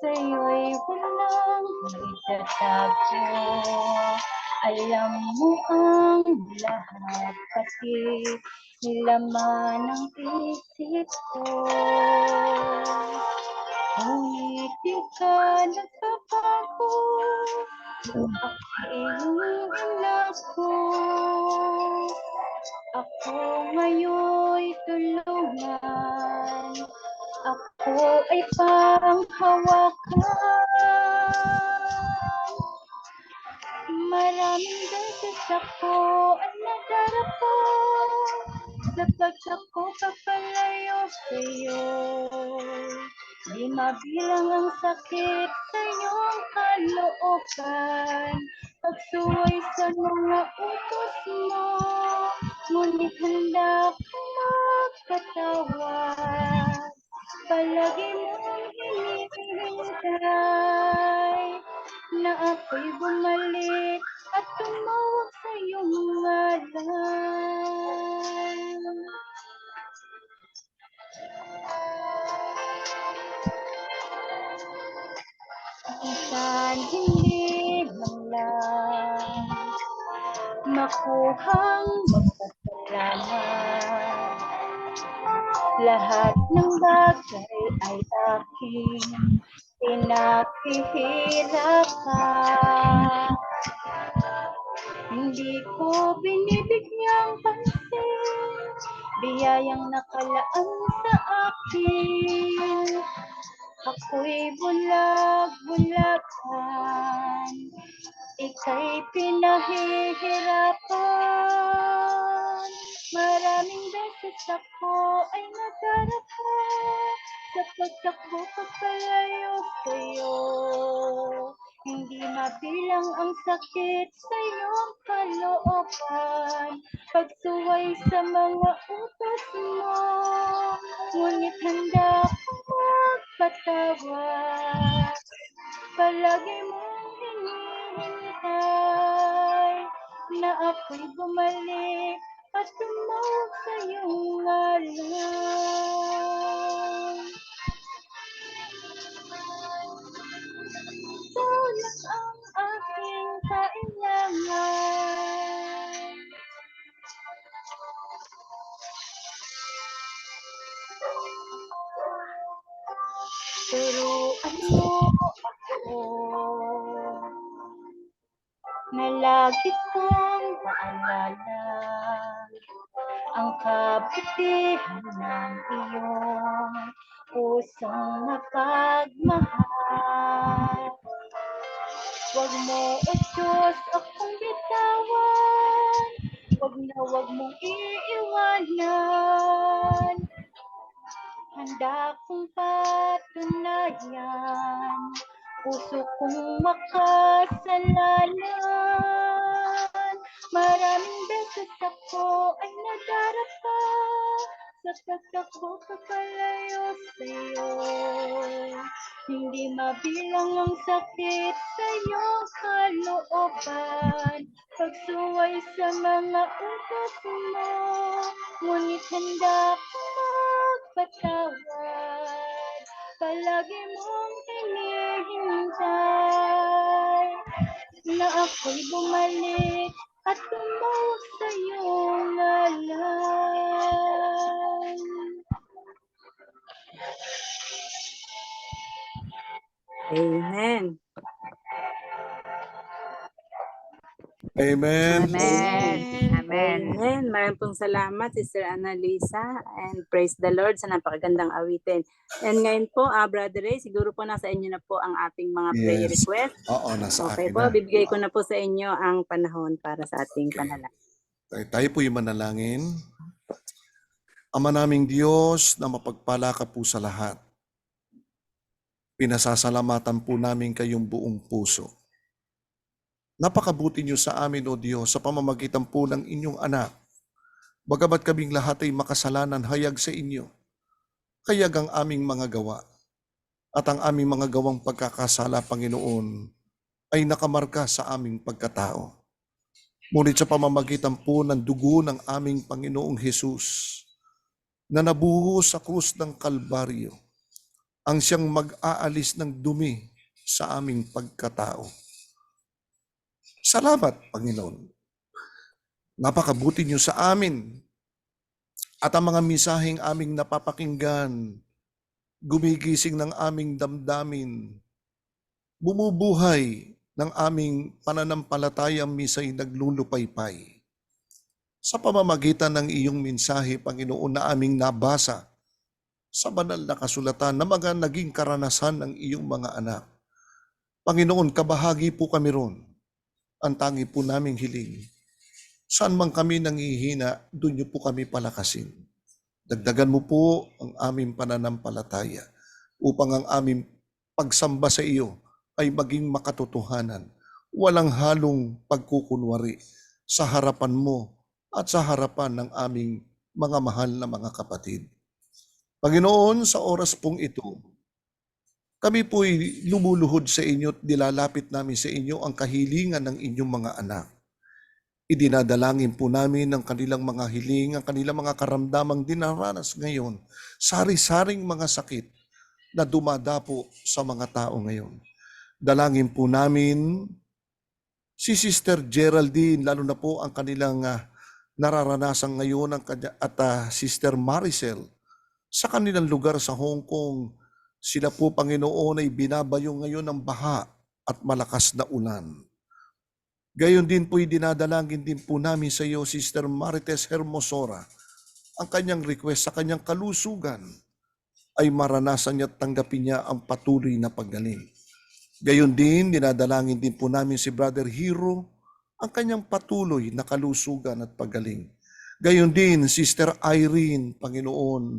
sa'yo'y walang itatago. Alam mo ang lahat kasi laman ng isip ko. Ngunit di ka nagbabago. Ako iyong anak ko. Ako ngayon'y tulungan. Ako ay parang hawakan. Maraming beses ako ay nadarapa sapagkat ako papalayo sa'yo. Di mabilang ang sakit sa iyong kalooban, pagsuway sa mga utos mo, ngunit handa ko magpatawad. Palagi mong hinihintay na ako'y bumalik at tumawag sa iyong ngalan. nakuhang magpasalamat. Lahat ng bagay ay aking pinaghihirapan. Hindi ko binibigyang pansin biyayang nakalaan sa akin. Ako'y bulag-bulagan, ika'y pinahihirapan. Maraming beses ako ay nadarapa sa pagtakbo papalayo sa'yo. Hindi mabilang ang sakit sa iyong kalooban, pagsuway sa mga utos mo. Ngunit handa akong magpatawad, palagi mong hinihintay na ako'y bumalik at tumawag sa iyong ngalan. Ikaw lang ang aking kailangan. Turuan mo ako na lagi kong maalala ang kabutihan ng iyong pusong mapagmahal. Huwag mo, O Diyos, akong bitawan, huwag mong iiwanan. Handa kong patunayan, puso kong makasalanan. Maraming beses ako ay nadarapa sa pagtakbo papalayo sa'yo. Hindi mabilang ang sakit sa iyong kalooban, pagsuway sa mga utos mo. Ngunit handa akong magpatawad, palagi mong hinihintay na ako'y bumalik at tumawag sa iyong ngalan. Amen. Amen. Amen. Amen. Amen. Maraming pong salamat, Sister Annalisa, and praise the Lord sa napakagandang awitin. And ngayon po, Brother Ray, siguro po nasa inyo na po ang ating mga prayer Yes. request. Oo, nasa Okay akin po, na. bibigay ko na po sa inyo ang panahon para sa ating Okay. panalangin. Tayo po yung manalangin. Ama naming Diyos na mapagpala ka po sa lahat. Pinasasalamatan po namin kayong buong puso. Napakabuti niyo sa amin, O Diyos, sa pamamagitan po ng inyong anak. Bagamat kaming lahat ay makasalanan hayag sa inyo, kayag ang aming mga gawa. At ang aming mga gawang pagkakasala, Panginoon, ay nakamarka sa aming pagkatao. Ngunit sa pamamagitan po ng dugo ng aming Panginoong Hesus, na nabuhos sa krus ng Kalbaryo, ang siyang mag-aalis ng dumi sa aming pagkatao. Salamat, Panginoon. Napakabuti niyo sa amin. At ang mga misaheng aming napapakinggan, gumigising ng aming damdamin, bumubuhay ng aming pananampalatayang misa'y naglulupaypay. Sa pamamagitan ng iyong mensahe, Panginoon, na aming nabasa sa banal na kasulatan na mga naging karanasan ng iyong mga anak. Panginoon, kabahagi po kami ron. Ang tangi po naming hiling. Saan man kami nanghihina, doon niyo po kami palakasin. Dagdagan mo po ang aming pananampalataya upang ang aming pagsamba sa iyo ay maging makatotohanan. Walang halong pagkukunwari sa harapan mo at sa harapan ng aming mga mahal na mga kapatid. Panginoon, sa oras pong ito, kami po'y lumuluhod sa inyo at nilalapit namin sa inyo ang kahilingan ng inyong mga anak. Idinadalangin po namin ang kanilang mga hiling, ang kanilang mga karamdamang dinaranas ngayon, sari-saring mga sakit na dumadapo sa mga tao ngayon. Dalangin po namin Si Sister Geraldine, lalo na po ang kanilang nararanasan ngayon at Sister Maricel, sa kanilang lugar sa Hong Kong, sila po, Panginoon, ay binabayo ngayon ng baha at malakas na ulan. Gayon din po'y dinadalangin din po namin sa iyo, Sister Marites Hermosora, ang kanyang request sa kanyang kalusugan ay maranasan niya at tanggapin niya ang patuloy na paggaling. Gayon din, dinadalangin din po namin si Brother Hero, ang kanyang patuloy na kalusugan at paggaling. Gayon din, Sister Irene, Panginoon,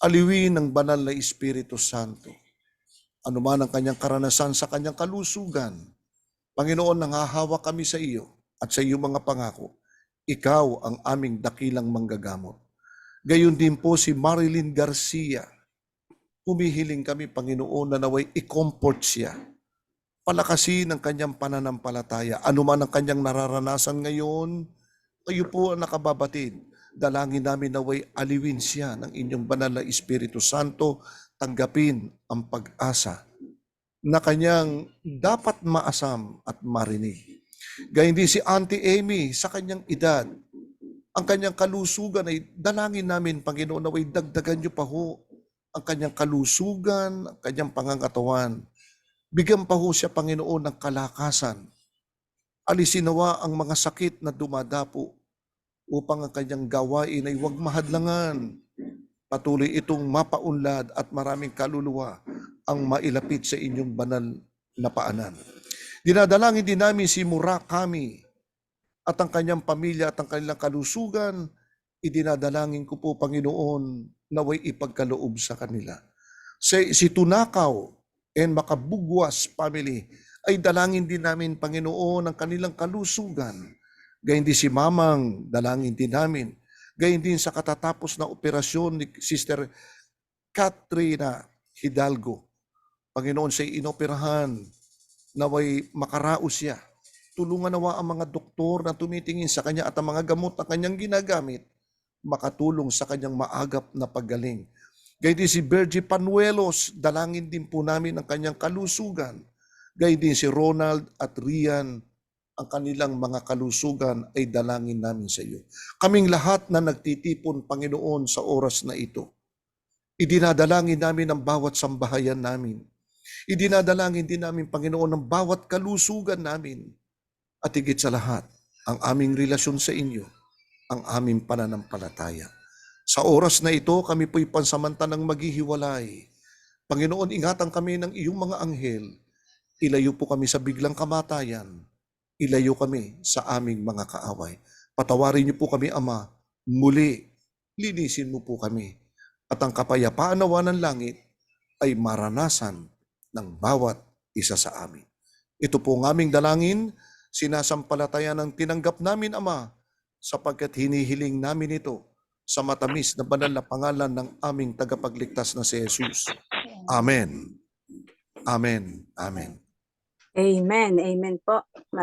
aliwin ng banal na Espiritu Santo. Ano man ang kanyang karanasan sa kanyang kalusugan, Panginoon, nanghahawa kami sa iyo at sa iyong mga pangako. Ikaw ang aming dakilang manggagamot. Gayon din po si Marilyn Garcia. Humihiling kami, Panginoon, na naway i-comfort siya. Palakasin ang kanyang pananampalataya. Ano man ang kanyang nararanasan ngayon, kayo po ang nakababatid. Dalangin namin naway aliwin siya ng inyong banal na Espiritu Santo, tanggapin ang pag-asa na kanyang dapat maasam at marinig. Gayun din si Auntie Amy sa kanyang edad. Ang kanyang kalusugan ay dalangin namin, Panginoon, naway dagdagan niyo pa ho ang kanyang kalusugan, ang kanyang pangangatawan. Bigyan pa ho siya, Panginoon, ng kalakasan. Alisin nawa ang mga sakit na dumadapo upang ang kanyang gawain ay huwag mahadlangan. Patuloy itong mapaunlad at maraming kaluluwa ang mailapit sa inyong banal na paanan. Dinadalangin din namin si Murakami at ang kanyang pamilya at ang kanilang kalusugan. Idinadalangin ko po, Panginoon, naway ipagkaloob sa kanila. Si Tunakaw and Makabugwas family ay dalangin din namin, Panginoon, ang kanilang kalusugan. Gayun din si Mamang, dalangin din namin. Gayun din sa katatapos na operasyon ni Sister Katrina Hidalgo. Panginoon, siya inoperahan, naway makaraos siya. Tulungan nawa ang mga doktor na tumitingin sa kanya at ang mga gamot na kanyang ginagamit makatulong sa kanyang maagap na paggaling. Gayun din si Bergie Panuelos, dalangin din po namin ang kanyang kalusugan. Gayun din si Ronald at Rian, ang kanilang mga kalusugan ay dalangin namin sa iyo. Kaming lahat na nagtitipon, Panginoon, sa oras na ito, idinadalangin namin ang bawat sambahayan namin. Idinadalangin din namin, Panginoon, ang bawat kalusugan namin. At higit sa lahat, ang aming relasyon sa inyo, ang aming pananampalataya. Sa oras na ito, kami po'y pansamantalang maghihiwalay. Panginoon, ingatan kami ng iyong mga anghel. Ilayo po kami sa biglang kamatayan. Ilayo kami sa aming mga kaaway. Patawarin niyo po kami, Ama. Muli, linisin mo po kami. At ang kapayapaan nawa ng langit ay maranasan ng bawat isa sa amin. Ito po ang aming dalangin, sinasampalataya ng tinanggap namin, Ama, sapagkat hinihiling namin ito sa matamis na banal na pangalan ng aming tagapagligtas na si Jesus. Amen. Amen. Amen. Amen. Amen po.